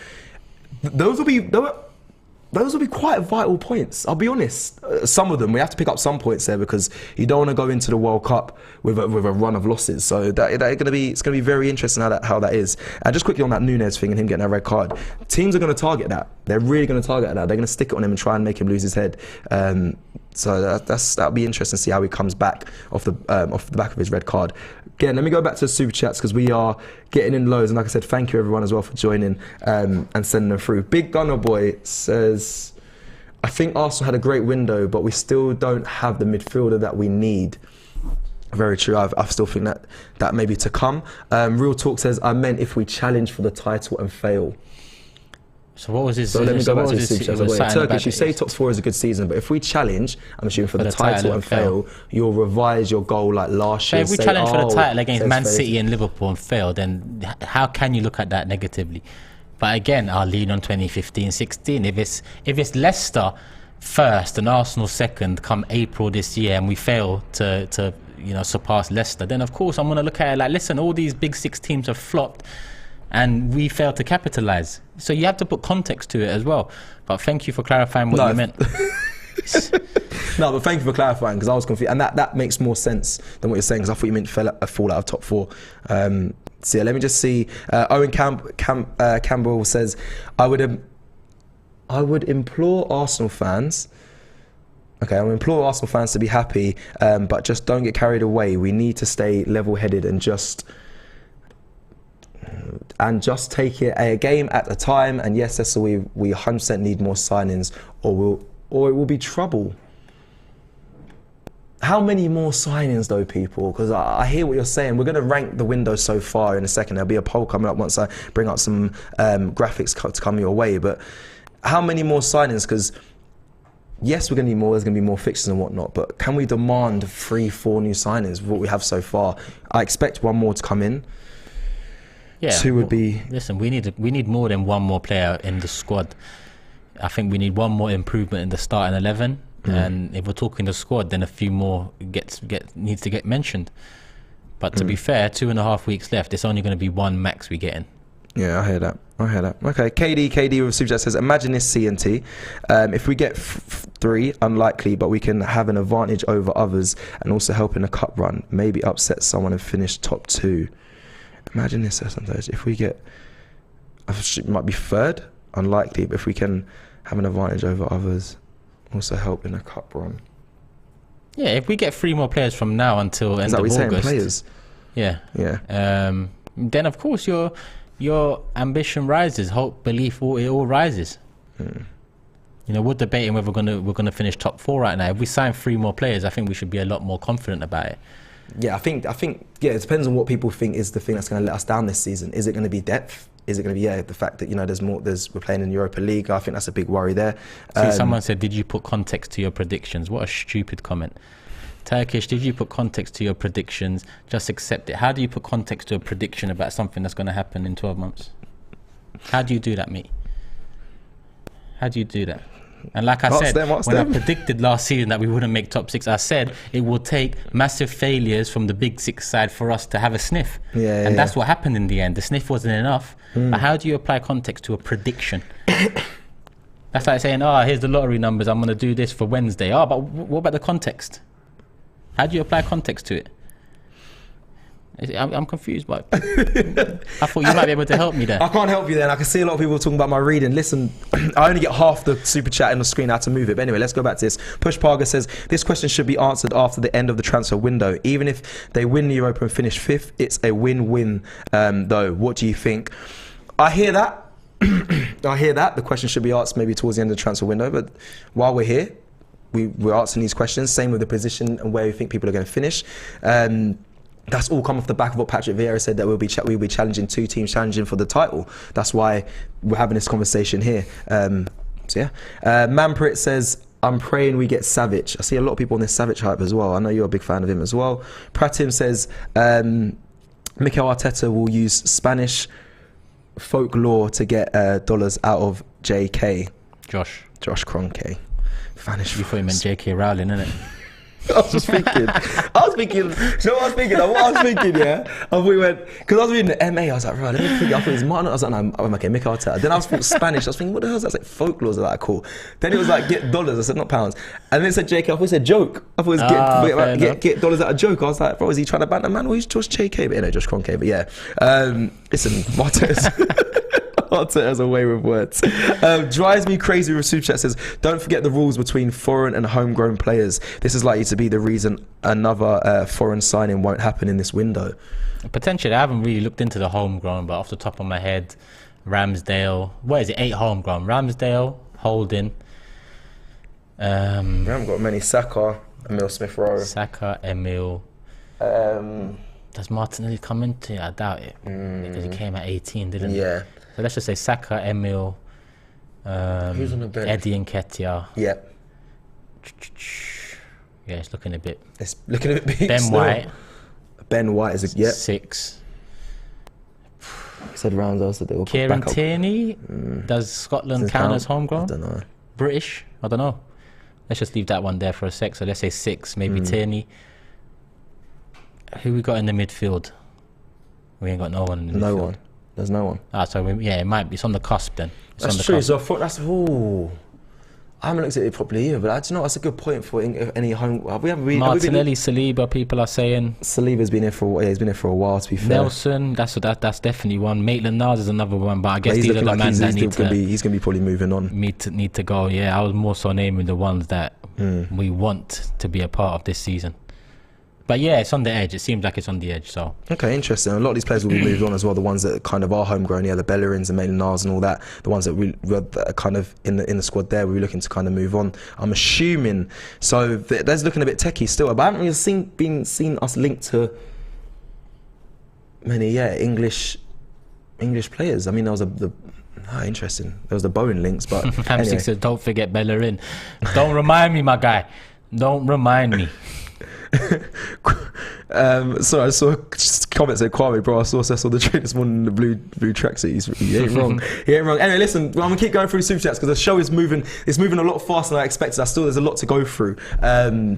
Those will be quite vital points. I'll be honest. Some of them we have to pick up some points there because you don't want to go into the World Cup with a run of losses. So it's going to be very interesting how that is. And just quickly on that Núñez thing and him getting a red card, teams are going to target that. They're really going to target that. They're going to stick it on him and try and make him lose his head. So that'll be interesting to see how he comes back off the back of his red card. Again, let me go back to the super chats because we are getting in loads. And like I said, thank you everyone as well for joining and sending them through. Big Gunner Boy says, I think Arsenal had a great window, but we still don't have the midfielder that we need. Very true. I still think that may be to come. Real Talk says, I meant if we challenge for the title and fail. So what was his? So let me go back to the super chat. Turkish, you say top 4 is a good season, but if we challenge, I'm assuming for the title and fail, you'll revise your goal like last year. So if we challenge for the title against Man City and Liverpool and fail, then how can you look at that negatively? But again, I'll lean on 2015-16. If it's Leicester first and Arsenal second come April this year, and we fail to surpass Leicester, then of course I'm going to look at it like, listen, all these big 6 teams have flopped. And we failed to capitalise. So you have to put context to it as well. But thank you for clarifying what you meant. No, but thank you for clarifying because I was confused. And that makes more sense than what you're saying because I thought you meant fall out of top 4. So yeah, let me just see. Owen Campbell says, I would implore Arsenal fans... Okay, I would implore Arsenal fans to be happy, but just don't get carried away. We need to stay level-headed and just take it a game at a time. And yes, that's we 100% need more signings, or it will be trouble. How many more signings though, people? Because I hear what you're saying. We're going to rank the window so far in a second. There'll be a poll coming up once I bring up some graphics to come your way. But how many more signings? Because yes, we're going to need more. There's going to be more fixtures and whatnot. But can we demand 3-4 new signings with what we have so far? I expect 1 more to come in. Yeah, 2 would be... Listen, we need more than 1 more player in the squad. I think we need 1 more improvement in the starting 11. And if we're talking the squad, then a few more needs to get mentioned. But to be fair, 2.5 weeks left. It's only going to be 1 max we get in. Yeah, I hear that. Okay, KD with super chat says, imagine this CNT. If we get 3, unlikely, but we can have an advantage over others and also help in a cup run. Maybe upset someone and finish top 2. Imagine this sometimes. If we get, it might be 3rd, unlikely, but if we can have an advantage over others, also help in a cup run. Yeah, if we get 3 more players from now until end of August. Is that what we're saying, players? Yeah. Yeah. Then of course your ambition rises, hope, belief, it all rises. You know, we're debating whether we're gonna finish top 4 right now. If we sign 3 more players, I think we should be a lot more confident about it. Yeah, I think yeah, it depends on what people think is the thing that's going to let us down this season. Is it going to be depth? Is it going to be the fact that, you know, we're playing in Europa League? I think that's a big worry there. See, someone said, did you put context to your predictions? What a stupid comment. Turkish, did you put context to your predictions? Just accept it. How do you put context to a prediction about something that's going to happen in 12 months? How do you do that, mate? How do you do that? And like I said, when I predicted last season that we wouldn't make top 6, I said it will take massive failures from the big 6 side for us to have a sniff. And that's what happened in the end. The sniff wasn't enough. But how do you apply context to a prediction? That's like saying, here's the lottery numbers. I'm going to do this for Wednesday. But what about the context? How do you apply context to it? I'm confused, but I thought you might be able to help me there. I can't help you then. I can see a lot of people talking about my reading. Listen, I only get half the super chat on the screen. I had to move it. But anyway, let's go back to this. Push Parga says, this question should be answered after the end of the transfer window. Even if they win the Europa and finish 5th, it's a win-win, though. What do you think? I hear that. I hear that. The question should be asked maybe towards the end of the transfer window. But while we're here, we're answering these questions. Same with the position and where we think people are going to finish. That's all come off the back of what Patrick Vieira said, that we'll be challenging 2 teams challenging for the title. That's why we're having this conversation here. So yeah. Manprit says, I'm praying we get Savic. I see a lot of people on this Savic hype as well. I know you're a big fan of him as well. Pratim says, Mikel Arteta will use Spanish folklore to get dollars out of JK. Josh Kroenke. Spanish. You thought you meant JK Rowling, innit? I was thinking, you know what I was thinking, yeah? I thought we went, because I was reading the MA, I was like, right, let me think, I thought it was Martin, I was like, no, I'm okay, Mikel Arteta. Then I was thinking Spanish, I was thinking, what the hell is that? I was like, folklore is like cool. Then it was like, get dollars, I said, not pounds. And then it said JK, I thought it said joke. I thought it was get dollars out of joke. I was like, bro, is he trying to ban the man? Or he's just JK, but Josh Kroenke, but yeah. Listen, Arteta's away with words. Drives me crazy with super chat says, don't forget the rules between foreign and homegrown players. This is likely to be the reason another foreign signing won't happen in this window. Potentially. I haven't really looked into the homegrown, but off the top of my head, Ramsdale, what is it, 8 homegrown? Ramsdale, Holding. We haven't got many. Saka, Emil Smith-Rowe. Saka, Emil. Does Martinelli come into it? I doubt it. Because he came at 18, didn't he? Yeah. So let's just say Saka, Emil, who's on the bench? Eddie Nketiah. Yeah. Yeah, it's looking a bit. It's looking a bit big. Ben still. White. Ben White is a 6. He said Ramsdale said they will Kieran Tierney. Does Scotland count as homegrown? I don't know. British? I don't know. Let's just leave that one there for a sec. So let's say 6, maybe Tierney. Who we got in the midfield? We ain't got no one in the midfield. No one. There's no one. So it might be. It's on the cusp then. That's true. So I thought I haven't looked at it properly either, but I don't know. That's a good point for any home. Martinelli, Saliba. People are saying Saliba's been here for. Yeah, he's been here for a while. To be fair. Nelson. That's definitely one. Maitland-Niles is another one, but I guess these are the men that need to. He's going to be probably moving on. Need to go. Yeah, I was more so naming the ones that we want to be a part of this season. But yeah, it's on the edge. It seems like it's on the edge. So okay, interesting. A lot of these players will be moved on as well. The ones that kind of are homegrown, the Bellerins and Maitland-Niles and all that. The ones that that are kind of in the squad there, we're looking to kind of move on. I'm assuming. So that's looking a bit techie still. But I haven't really seen us linked to many English players. I mean, there was interesting. There was the Bowen links, but anyway. Says, don't forget Bellerin. Don't remind me, my guy. Don't remind me. So I saw comments said, Kwame, bro, I saw Cecil the train this morning in the blue tracksuit. He ain't wrong. He ain't wrong. Anyway, listen, I'm gonna keep going through super chats because the show is moving. It's moving a lot faster than I expected. There's a lot to go through. There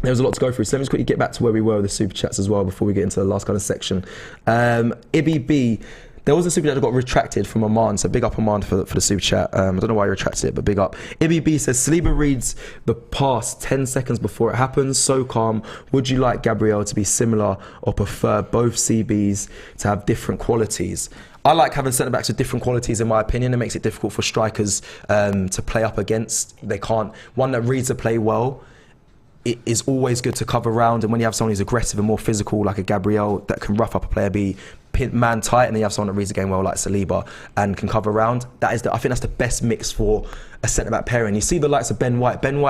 was a lot to go through. So let me just quickly get back to where we were with the super chats as well before we get into the last kind of section. Ibby B. There was a super chat that got retracted from Oman, so big up Oman for the super chat. I don't know why you retracted it, but big up. Ibby B says, Saliba reads the pass 10 seconds before it happens, so calm. Would you like Gabriel to be similar or prefer both CBs to have different qualities? I like having centre-backs with different qualities, in my opinion. It makes it difficult for strikers to play up against. They can't. One that reads the play well, it is always good to cover round, and when you have someone who's aggressive and more physical like a Gabriel that can rough up a player, be man tight, and then you have someone that reads the game well like Saliba and can cover round, I think that's the best mix for a centre-back pairing. You see the likes of Ben White, I mean,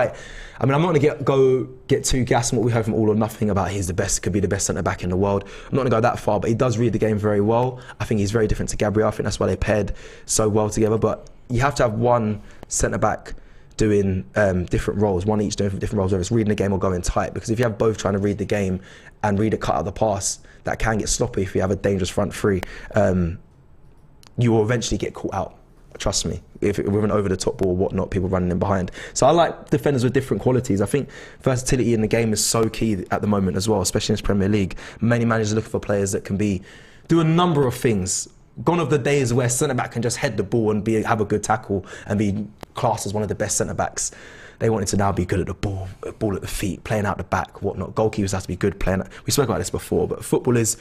I'm not going to get too gassed on what we heard from All or Nothing about could be the best centre-back in the world. I'm not going to go that far, but he does read the game very well. I think he's very different to Gabriel. I think that's why they paired so well together, but you have to have one centre-back doing different roles, one each doing different roles, whether it's reading the game or going tight, because if you have both trying to read the game and read a cut out of the pass, that can get sloppy if you have a dangerous front three. You will eventually get caught out, trust me, if with an over the top ball or whatnot, people running in behind. So I like defenders with different qualities. I think versatility in the game is so key at the moment as well, especially in this Premier League. Many managers are looking for players that can do a number of things. Gone are the days where centre-back can just head the ball and have a good tackle and be classed as one of the best centre-backs. They wanted to now be good at the ball at the feet, playing out the back, whatnot. Goalkeepers have to be good playing. We spoke about this before, but football is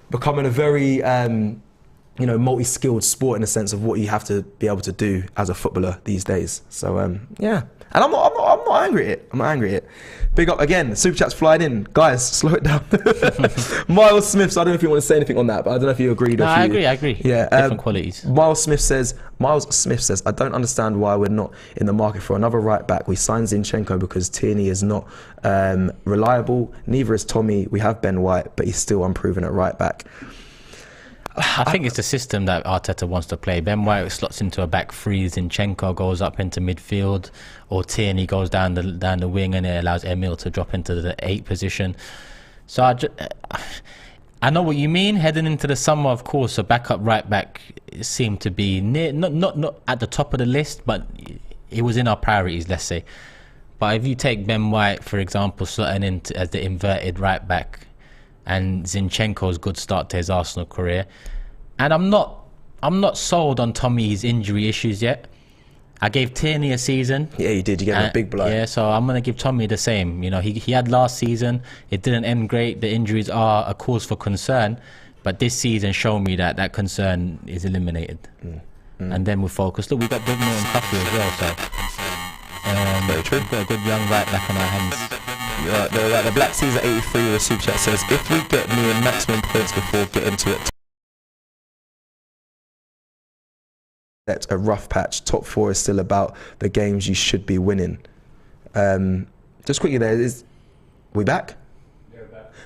becoming a very multi-skilled sport in the sense of what you have to be able to do as a footballer these days. So yeah. And I'm not angry at it. I'm not angry at it. Big up again. Super chat's flying in. Guys, slow it down. Miles Smith. So I don't know if you want to say anything on that, but I don't know if you agreed. No, I agree. Yeah. Different qualities. Miles Smith says, I don't understand why we're not in the market for another right back. We signed Zinchenko because Tierney is not reliable. Neither is Tommy. We have Ben White, but he's still unproven at right back. I think it's the system that Arteta wants to play. Ben White slots into a back three, Zinchenko goes up into midfield, or Tierney goes down the wing, and it allows Emil to drop into the 8 position. So I know what you mean. Heading into the summer, of course, a backup right back seemed to be not at the top of the list, but it was in our priorities, let's say. But if you take Ben White, for example, slotting in as the inverted right back, and Zinchenko's good start to his Arsenal career, and I'm not sold on Tommy's injury issues yet. I gave Tierney a season. Yeah, you did. You gave him a big blow. Yeah, so I'm going to give Tommy the same. He had last season. It didn't end great. The injuries are a cause for concern, but this season showed me that concern is eliminated. And then we focus. Look, we've got Bivner and Coffee as well, so very true. We've got a good young right back on our hands. The Black Caesar 83 with a super chat says, if we get near maximum points before getting to it, that's a rough patch. Top 4 is still about the games you should be winning. Just quickly there, we back? Yeah,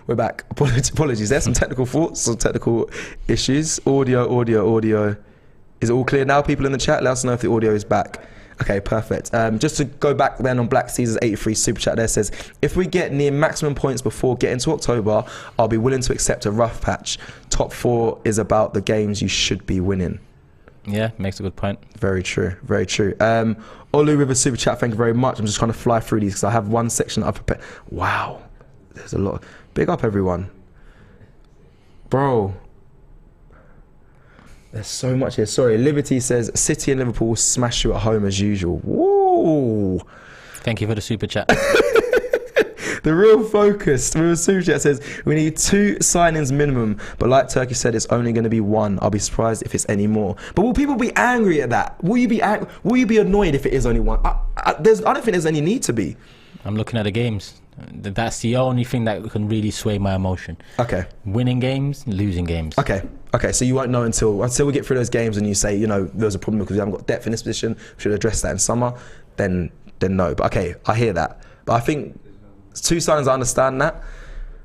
we're back. Apologies. There's some technical faults, some technical issues. Audio. Is it all clear now, people in the chat? Let us know if the audio is back. Okay, perfect. Just to go back then on Black Caesar's 83 super chat there says, if we get near maximum points before getting to October, I'll be willing to accept a rough patch. Top 4 is about the games you should be winning. Yeah, makes a good point. Very true, very true. Olu with a super chat, thank you very much. I'm just trying to fly through these because I have one section that I've prepared. Wow, there's a lot. Big up everyone. Bro. There's so much here. Sorry, Liberty says, City and Liverpool smash you at home as usual. Woo! Thank you for the super chat. The real focus with a super chat says, we need 2 signings minimum, but like Turkey said, it's only going to be 1. I'll be surprised if it's any more. But will people be angry at that? Will you be annoyed if it is only 1? I don't think there's any need to be. I'm looking at the games. That's the only thing that can really sway my emotion. Okay. Winning games, losing games. Okay, so you won't know until we get through those games and you say, there's a problem because we haven't got depth in this position, we should address that in summer, then no. But okay, I hear that. But I think 2 signings, I understand that.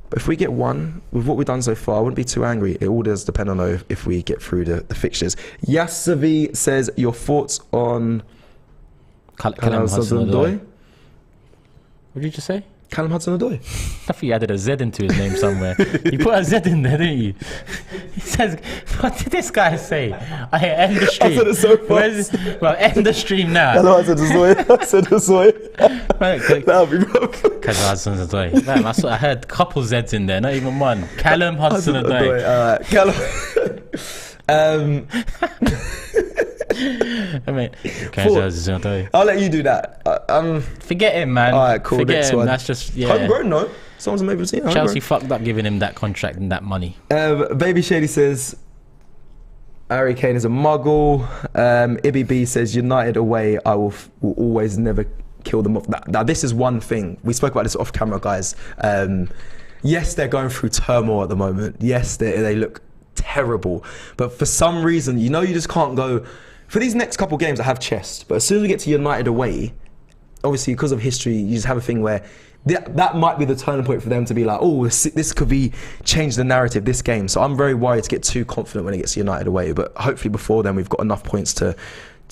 But if we get 1, with what we've done so far, I wouldn't be too angry. It all does depend on if we get through the fixtures. Yasavi says, your thoughts on Callum Hudson-Odoi? What did you just say? Callum Hudson-Odoi. I thought you added a Z into his name somewhere. You put a Z in there, didn't you? He says, what did this guy say? I hear end the stream. I said it so fast. Well, end the stream now. Hello, Hudson-Odoi. That'll be rough. Callum Hudson-Odoi. I heard a couple Zs in there, not even one. Callum Hudson-Odoi. I mean, I'll let you do that. forget him, man. All right, cool. Forget Next him. one. That's just Homegrown, no? Someone's maybe seen Homegrown. Chelsea fucked up giving him that contract and that money. Baby Shady says Harry Kane is a muggle. Ibby B says United away. I will always never kill them off. Now this is one thing we spoke about this off camera, guys. Yes, they're going through turmoil at the moment. Yes, they look terrible, but for some reason, you just can't go for these next couple games. I have chest, but as soon as we get to United away, obviously because of history, you just have a thing where that might be the turning point for them to be like, oh, this could be change the narrative this game. So I'm very worried to get too confident when it gets to United away, but hopefully before then we've got enough points to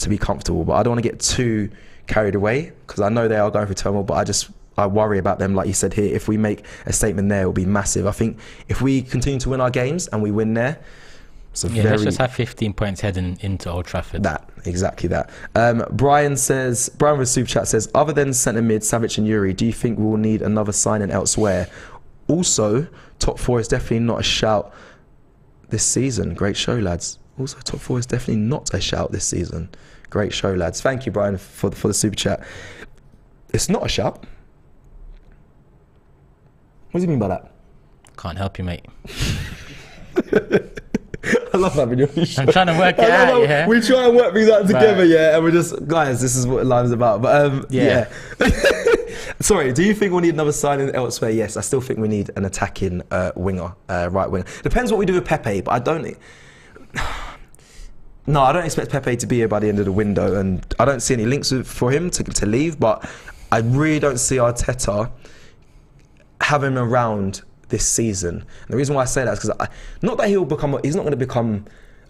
be comfortable. But I don't want to get too carried away because I know they are going through turmoil, but I worry about them, like you said here. If we make a statement there, it will be massive. I think if we continue to win our games and we win there, let's just have 15 points heading into Old Trafford. Exactly that. Brian with Super Chat says, other than centre mid, Savic and Yuri, do you think we'll need another signing elsewhere? Also, top four is definitely not a shout this season. Great show, lads. Also, top four is definitely not a shout this season. Great show, lads. Thank you, Brian, for the Super Chat. It's not a shout. What do you mean by that? Can't help you, mate. I love having you on the show. I'm trying to work it out, yeah. We try and work things out together, yeah, and we're just, guys, this is what life is about. But yeah. Sorry, do you think we'll need another signing elsewhere? Yes, I still think we need an attacking winger, right winger. Depends what we do with Pepe, but I don't expect Pepe to be here by the end of the window, and I don't see any links for him to leave, but I really don't see Arteta have him around this season. And the reason why I say that is because not that he's not going to become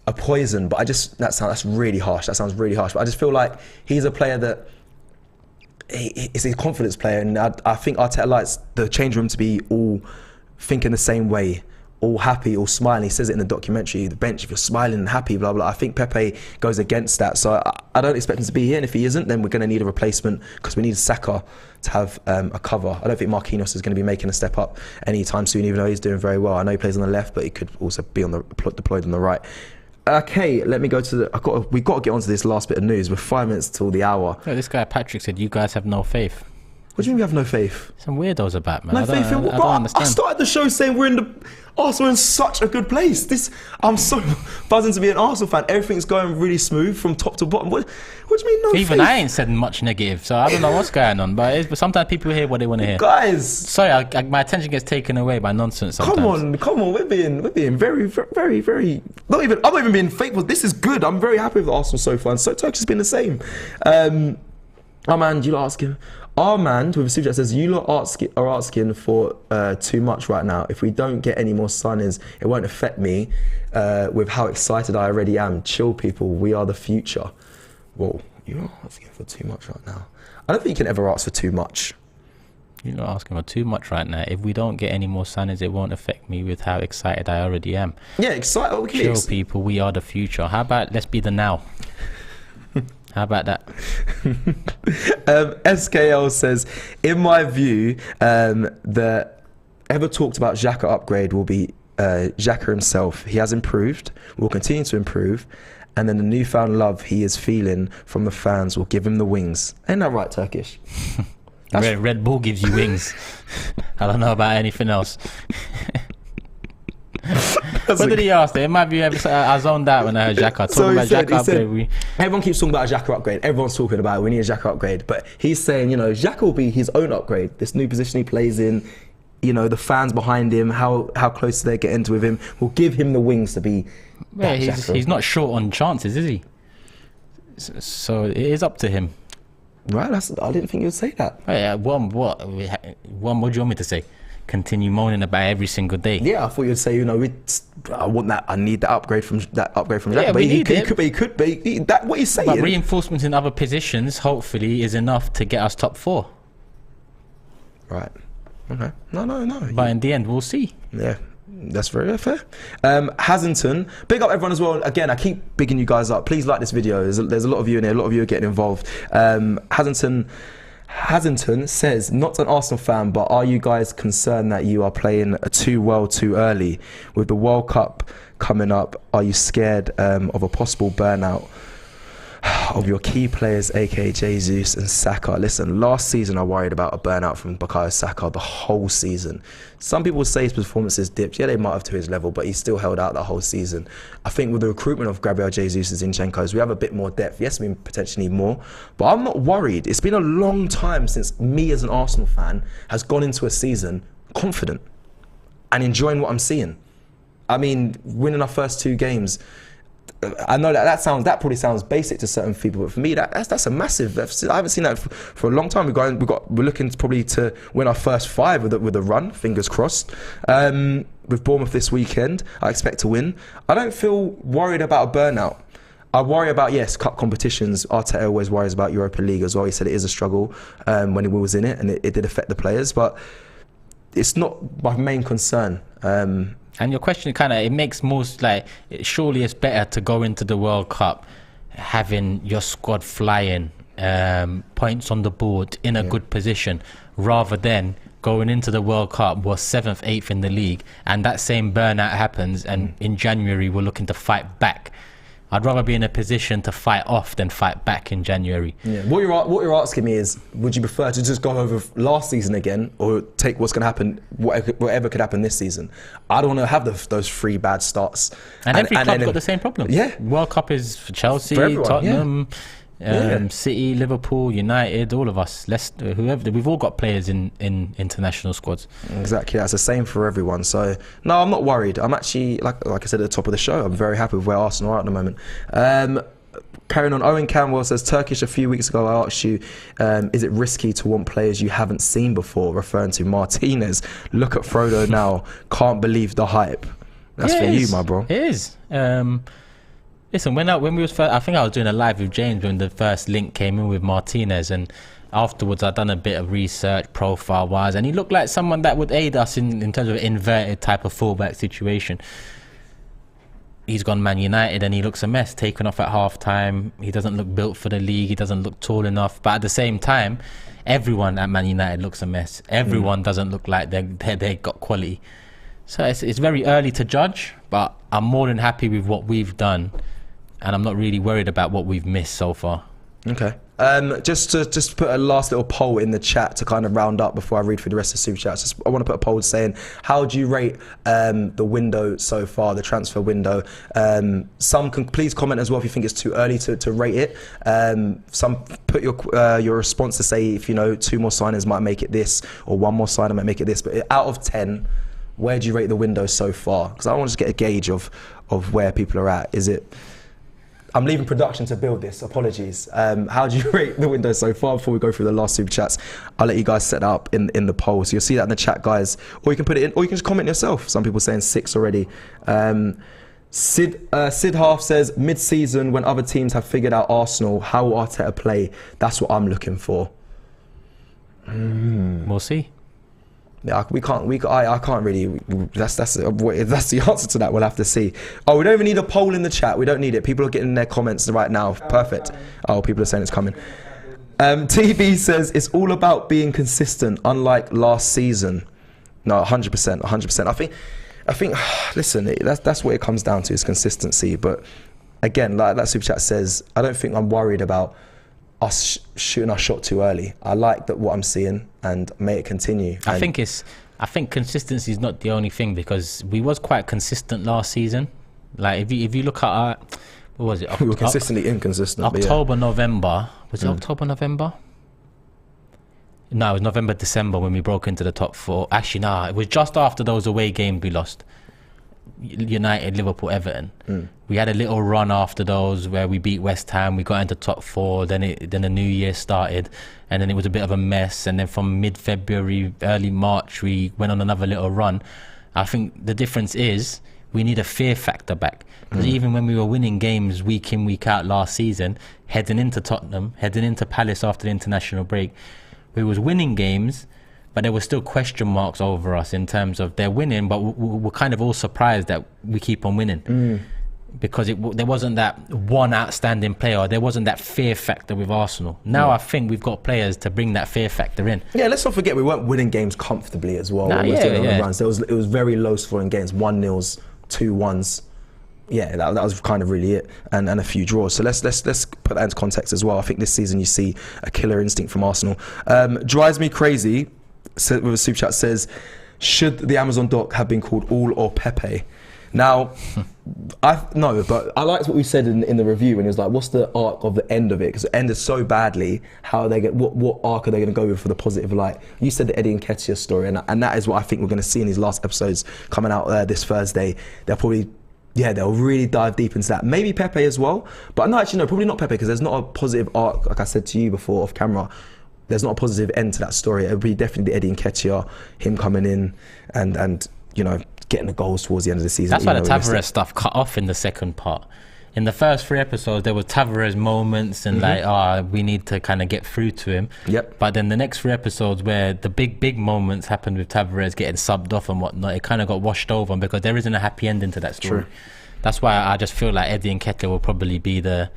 a poison, but that's really harsh. That sounds really harsh. But I just feel like he's a player that he's a confidence player, and I think Arteta likes the change room to be all thinking the same way, all happy, all smiling. He says it in the documentary, the bench, if you're smiling and happy, blah, blah. I think Pepe goes against that. So I don't expect him to be here. And if he isn't, then we're going to need a replacement because we need Saka to have a cover. I don't think Marquinhos is going to be making a step up anytime soon, even though he's doing very well. I know he plays on the left, but he could also be deployed on the right. Okay, let me go to we've got to get onto this last bit of news. We're 5 minutes till the hour. Oh, this guy Patrick said, you guys have no faith. What do you mean we have no faith? Some weirdos about, man. No faith in what? I don't understand. I started the show saying Arsenal in such a good place. I'm so buzzing to be an Arsenal fan. Everything's going really smooth from top to bottom. What do you mean no faith? Even I ain't said much negative, so I don't know what's going on. But sometimes people hear what they want to hear. Guys, sorry, my attention gets taken away by nonsense sometimes. Come on. We're being very, very, very. I'm not even being fake. This is good. I'm very happy with Arsenal so far, and so Turkish has been the same. Oh man, you lot asking. Our man with a super chat says, you lot are asking for too much right now. If we don't get any more signings, it won't affect me with how excited I already am. Chill, people. We are the future. Whoa, you're not asking for too much right now. I don't think you can ever ask for too much. You're not asking for too much right now. If we don't get any more signings, it won't affect me with how excited I already am. Yeah, excited. Okay. Chill, people. We are the future. How about let's be the now? How about that? SKL says, in my view, the ever talked about Xhaka upgrade will be Xhaka himself. He has improved, will continue to improve, and then the newfound love he is feeling from the fans will give him the wings. Ain't that right, Turkish? Red Bull gives you wings. I don't know about anything else. What did he ask? In my view, I zoned out when I heard Xhaka talking about Xhaka upgrade. Everyone keeps talking about a Xhaka upgrade. Everyone's talking about it. We need a Xhaka upgrade. But he's saying, Xhaka will be his own upgrade. This new position he plays in, the fans behind him, how close they get into with him, will give him the wings to be. Yeah, he's not short on chances, is he? So it is up to him. Right, I didn't think you would say that. Yeah, what do you want me to say? Continue moaning about every single day. Yeah, I thought you'd say, I want that. I need that upgrade from Xhaka. Yeah, but he could be. That what he's saying. But reinforcements in other positions, hopefully, is enough to get us top 4. Right. Okay. No. But in the end, we'll see. Yeah. That's very fair. Haslington, big up everyone as well. Again, I keep bigging you guys up. Please like this video. There's a lot of you in here. A lot of you are getting involved. Haslington Hazenton says, not an Arsenal fan, but are you guys concerned that you are playing too well too early? With the World Cup coming up, are you scared of a possible burnout of your key players, aka Jesus and Saka? Listen, last season I worried about a burnout from Bukayo Saka the whole season. Some people say his performances dipped. Yeah, they might have to his level, but he still held out the whole season. I think with the recruitment of Gabriel Jesus and Zinchenko's, we have a bit more depth. Yes, we potentially need more, but I'm not worried. It's been a long time since me as an Arsenal fan has gone into a season confident and enjoying what I'm seeing. I mean, winning our first 2 games, I know that probably sounds basic to certain people, but for me that's a massive. I haven't seen that for a long time. We're looking probably to win our first 5 with a run. Fingers crossed. With Bournemouth this weekend, I expect to win. I don't feel worried about a burnout. I worry about, yes, cup competitions. Arteta always worries about Europa League as well. He said it is a struggle when he was in it, and it did affect the players, but it's not my main concern. And your question it makes most surely it's better to go into the World Cup having your squad flying, points on the board, in a good position, rather than going into the World Cup, we're 7th, 8th in the league, and that same burnout happens, and in January we're looking to fight back. I'd rather be in a position to fight off than fight back in January. Yeah. What you're asking me is, would you prefer to just go over last season again, or take what's going to happen, whatever could happen this season? I don't want to have those 3 bad starts. And every club's got the same problem. Yeah. World Cup is for Chelsea, for everyone, Tottenham, City, Liverpool, United, all of us. Leicester, whoever. We've all got players in international squads. Exactly, that's the same for everyone. So no, I'm not worried. I'm actually, like I said at the top of the show, I'm very happy with where Arsenal are at the moment. Carrying on, Owen Canwell says, Turkish, a few weeks ago I asked you, is it risky to want players you haven't seen before, referring to Martinez? Look at Frodo now, can't believe the hype. That's for you, my bro. It is. Listen, when we was first, I think I was doing a live with James when the first link came in with Martinez, and afterwards I'd done a bit of research profile wise, and he looked like someone that would aid us in terms of an inverted type of fullback situation. He's gone Man United and he looks a mess, taken off at half time. He doesn't look built for the league, he doesn't look tall enough, but at the same time everyone at Man United looks a mess. Everyone doesn't look like they got quality. So it's very early to judge, but I'm more than happy with what we've done, and I'm not really worried about what we've missed so far. Okay. Just to put a last little poll in the chat to kind of round up before I read through the rest of the super chats. I want to put a poll saying, how do you rate the window so far, the transfer window? Some can please comment as well if you think it's too early to rate it. Some put your response to say, if 2 more signings might make it this, or 1 more signing might make it this. But out of 10, where do you rate the window so far? Because I want to just get a gauge of where people are at. Is it... I'm leaving production to build this. Apologies. How do you rate the window so far? Before we go through the last super chats, I'll let you guys set up in the poll. So you'll see that in the chat, guys. Or you can put it in, or you can just comment yourself. Some people saying 6 already. Sid Half says, mid-season when other teams have figured out Arsenal, how will Arteta play? That's what I'm looking for. We'll see. Yeah, I can't really. That's the answer to that. We'll have to see. Oh, we don't even need a poll in the chat. We don't need it. People are getting their comments right now. Perfect. Oh, people are saying it's coming. TV says it's all about being consistent, unlike last season. No, 100%. I think. Listen, that's what it comes down to, is consistency. But again, like that super chat says, I don't think I'm worried about us shooting our shot too early. I like that what I'm seeing, and may it continue. I think consistency is not the only thing, because we was quite consistent last season. Like if you look at our, what was it? We were consistently inconsistent. October, November. Was it October, November? No, it was November, December when we broke into the top 4. Actually, no, it was just after those away games we lost. United, Liverpool, Everton. We had a little run after those where we beat West Ham, we got into top 4, then the new year started, and then it was a bit of a mess, and then from mid-February, early March, we went on another little run. I think the difference is we need a fear factor back, because even when we were winning games week in, week out last season, heading into Tottenham, heading into Palace after the international break, we was winning games, but there were still question marks over us in terms of they're winning, but we're kind of all surprised that we keep on winning. because there wasn't that one outstanding player. There wasn't that fear factor with Arsenal. Now I think we've got players to bring that fear factor in. Yeah, let's not forget we weren't winning games comfortably as well. Nah, We were doing yeah. runs. It was very low scoring games, 1-0s, 2-1s. Yeah, that was kind of really it, and a few draws. So let's put that into context as well. I think this season you see a killer instinct from Arsenal. Drives me crazy. With a super chat says, should the Amazon doc have been called All or Pepe? Now, but I liked what we said in the review, and it was like, what's the arc of the end of it? Because it ended so badly. How are they what arc are they going to go with for the positive light? You said the Eddie Nketiah story, and that is what I think we're going to see in these last episodes coming out this Thursday. They'll really dive deep into that. Maybe Pepe as well, but no, actually no, probably not Pepe, because there's not a positive arc. Like I said to you before off camera, there's not a positive end to that story. It would be definitely the Eddie Nketiah, him coming in and getting the goals towards the end of the season. That's why the Tavares stuff cut off in the second part. In the first 3 episodes, there were Tavares moments and we need to kind of get through to him. Yep. But then the next 3 episodes where the big moments happened with Tavares getting subbed off and whatnot, it kind of got washed over because there isn't a happy ending to that story. True. That's why I just feel like Eddie Nketiah will probably be the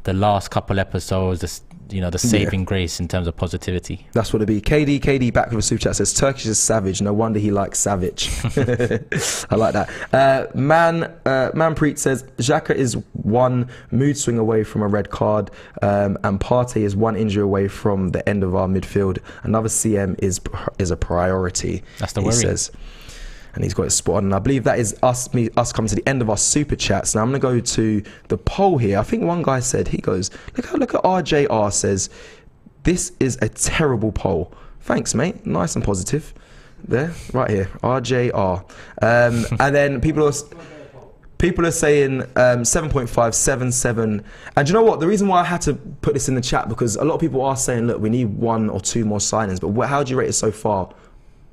last couple episodes, the saving grace in terms of positivity. That's what it'd be. KD back with a super chat says, Turkish is savage. No wonder he likes savage. I like that. Manpreet says, Xhaka is 1 mood swing away from a red card, and Partey is 1 injury away from the end of our midfield. Another CM is a priority. That's the worry. He says. And he's got it spot on. And I believe that is us coming to the end of our super chats. Now I'm going to go to the poll here. I think one guy said, he goes, look at RJR says, this is a terrible poll. Thanks, mate. Nice and positive. There, right here, RJR. And then people are saying 7.5, 7, 7. And do you know what? The reason why I had to put this in the chat, because a lot of people are saying, look, we need 1 or 2 more signings. But how do you rate it so far?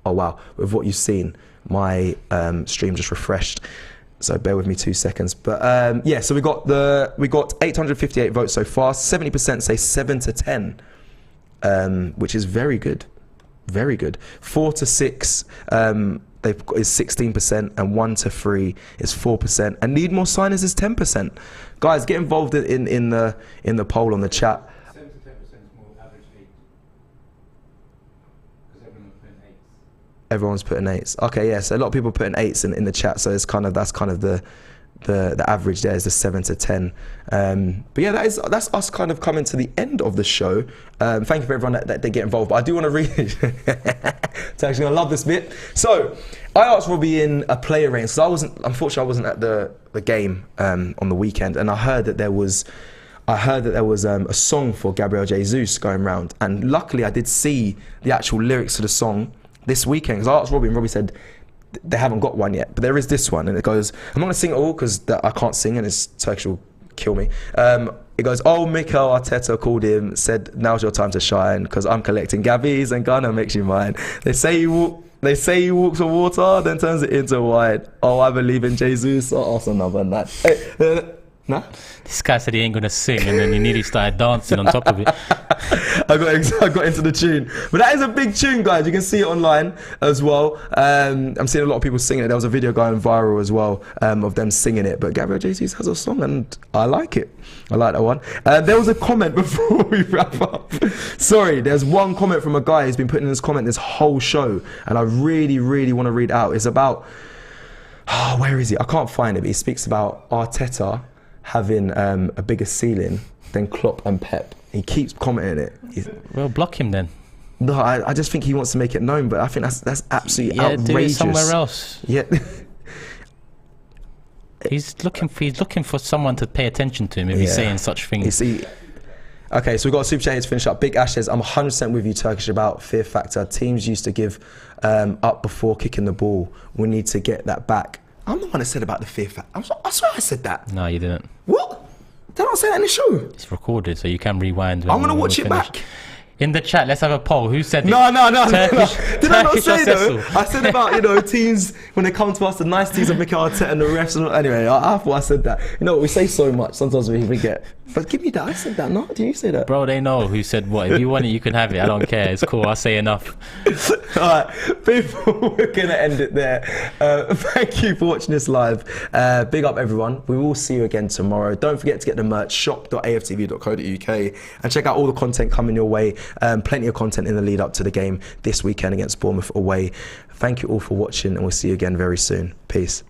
Oh, wow. With what you've seen. My stream just refreshed, so bear with me 2 seconds. But so we got 858 votes so far. 70% say 7 to 10, which is very good, very good. 4 to 6 is 16%, and 1 to 3 is 4%, and need more signers is 10%. Guys, get involved in the poll on the chat. 7 to 10% is more average 8. Because everyone's putting 8. Everyone's putting 8s. Okay, yeah. So a lot of people putting 8s in the chat. So that's kind of the average there is the 7 to 10. But yeah, that's us kind of coming to the end of the show. Thank you for everyone that they get involved. But I do want to read it. So actually, I love this bit. So I asked Robbie in a player range. So unfortunately, I wasn't at the game on the weekend, and I heard that there was a song for Gabriel Jesus going around, and luckily I did see the actual lyrics to the song this weekend, because I asked Robbie, and Robbie said they haven't got one yet, but there is this one, and it goes, I'm not going to sing it all because I can't sing and it's Turkish will kill me. It goes, oh, Mikel Arteta called him, said now's your time to shine because I'm collecting Gabbies and Ghana makes you mine. They say he walks on water, then turns it into wine. Oh, I believe in Jesus. Oh, also another night. Nah? This guy said he ain't gonna sing, and then he nearly started dancing on top of it. I got into the tune, but that is a big tune, guys. You can see it online as well. I'm seeing a lot of people singing it. There was a video going viral as well of them singing it. But Gabriel Jesus has a song, and I like it. I like that one. There was a comment before we wrap up. Sorry, there's one comment from a guy who's been putting in this comment this whole show, and I really, really want to read it out. It's about where is he? I can't find it. But he speaks about Arteta having a bigger ceiling than Klopp and Pep. He keeps commenting it. Well, block him then. No, I just think he wants to make it known, but I think that's absolutely outrageous. Do it somewhere else. Yeah. He's looking for someone to pay attention to him if he's saying such things. You see, okay, so we've got a super chat here to finish up. Big Ash says, I'm 100% with you, Turkish, about fear factor. Teams used to give up before kicking the ball. We need to get that back. I'm the one that said about the fear factor. I swear I said that. No, you didn't. What? Did I not say that in the show? It's recorded, so you can rewind. I'm going to watch it back. In the chat, let's have a poll. Who said it? No. Did I not Turkish say or though? Cecil? I said about, teams, when they come to us, the nice teams of Mikel Arteta and the refs. Anyway, I thought I said that. We say so much, sometimes we forget. But give me that. I said that, no? Did you say that? Bro, they know who said what. If you want it, you can have it. I don't care. It's cool. I say enough. All right, people, we're going to end it there. Thank you for watching this live. Big up, everyone. We will see you again tomorrow. Don't forget to get the merch, shop.aftv.co.uk, and check out all the content coming your way. Plenty of content in the lead up to the game this weekend against Bournemouth away. Thank you all for watching, and we'll see you again very soon. Peace.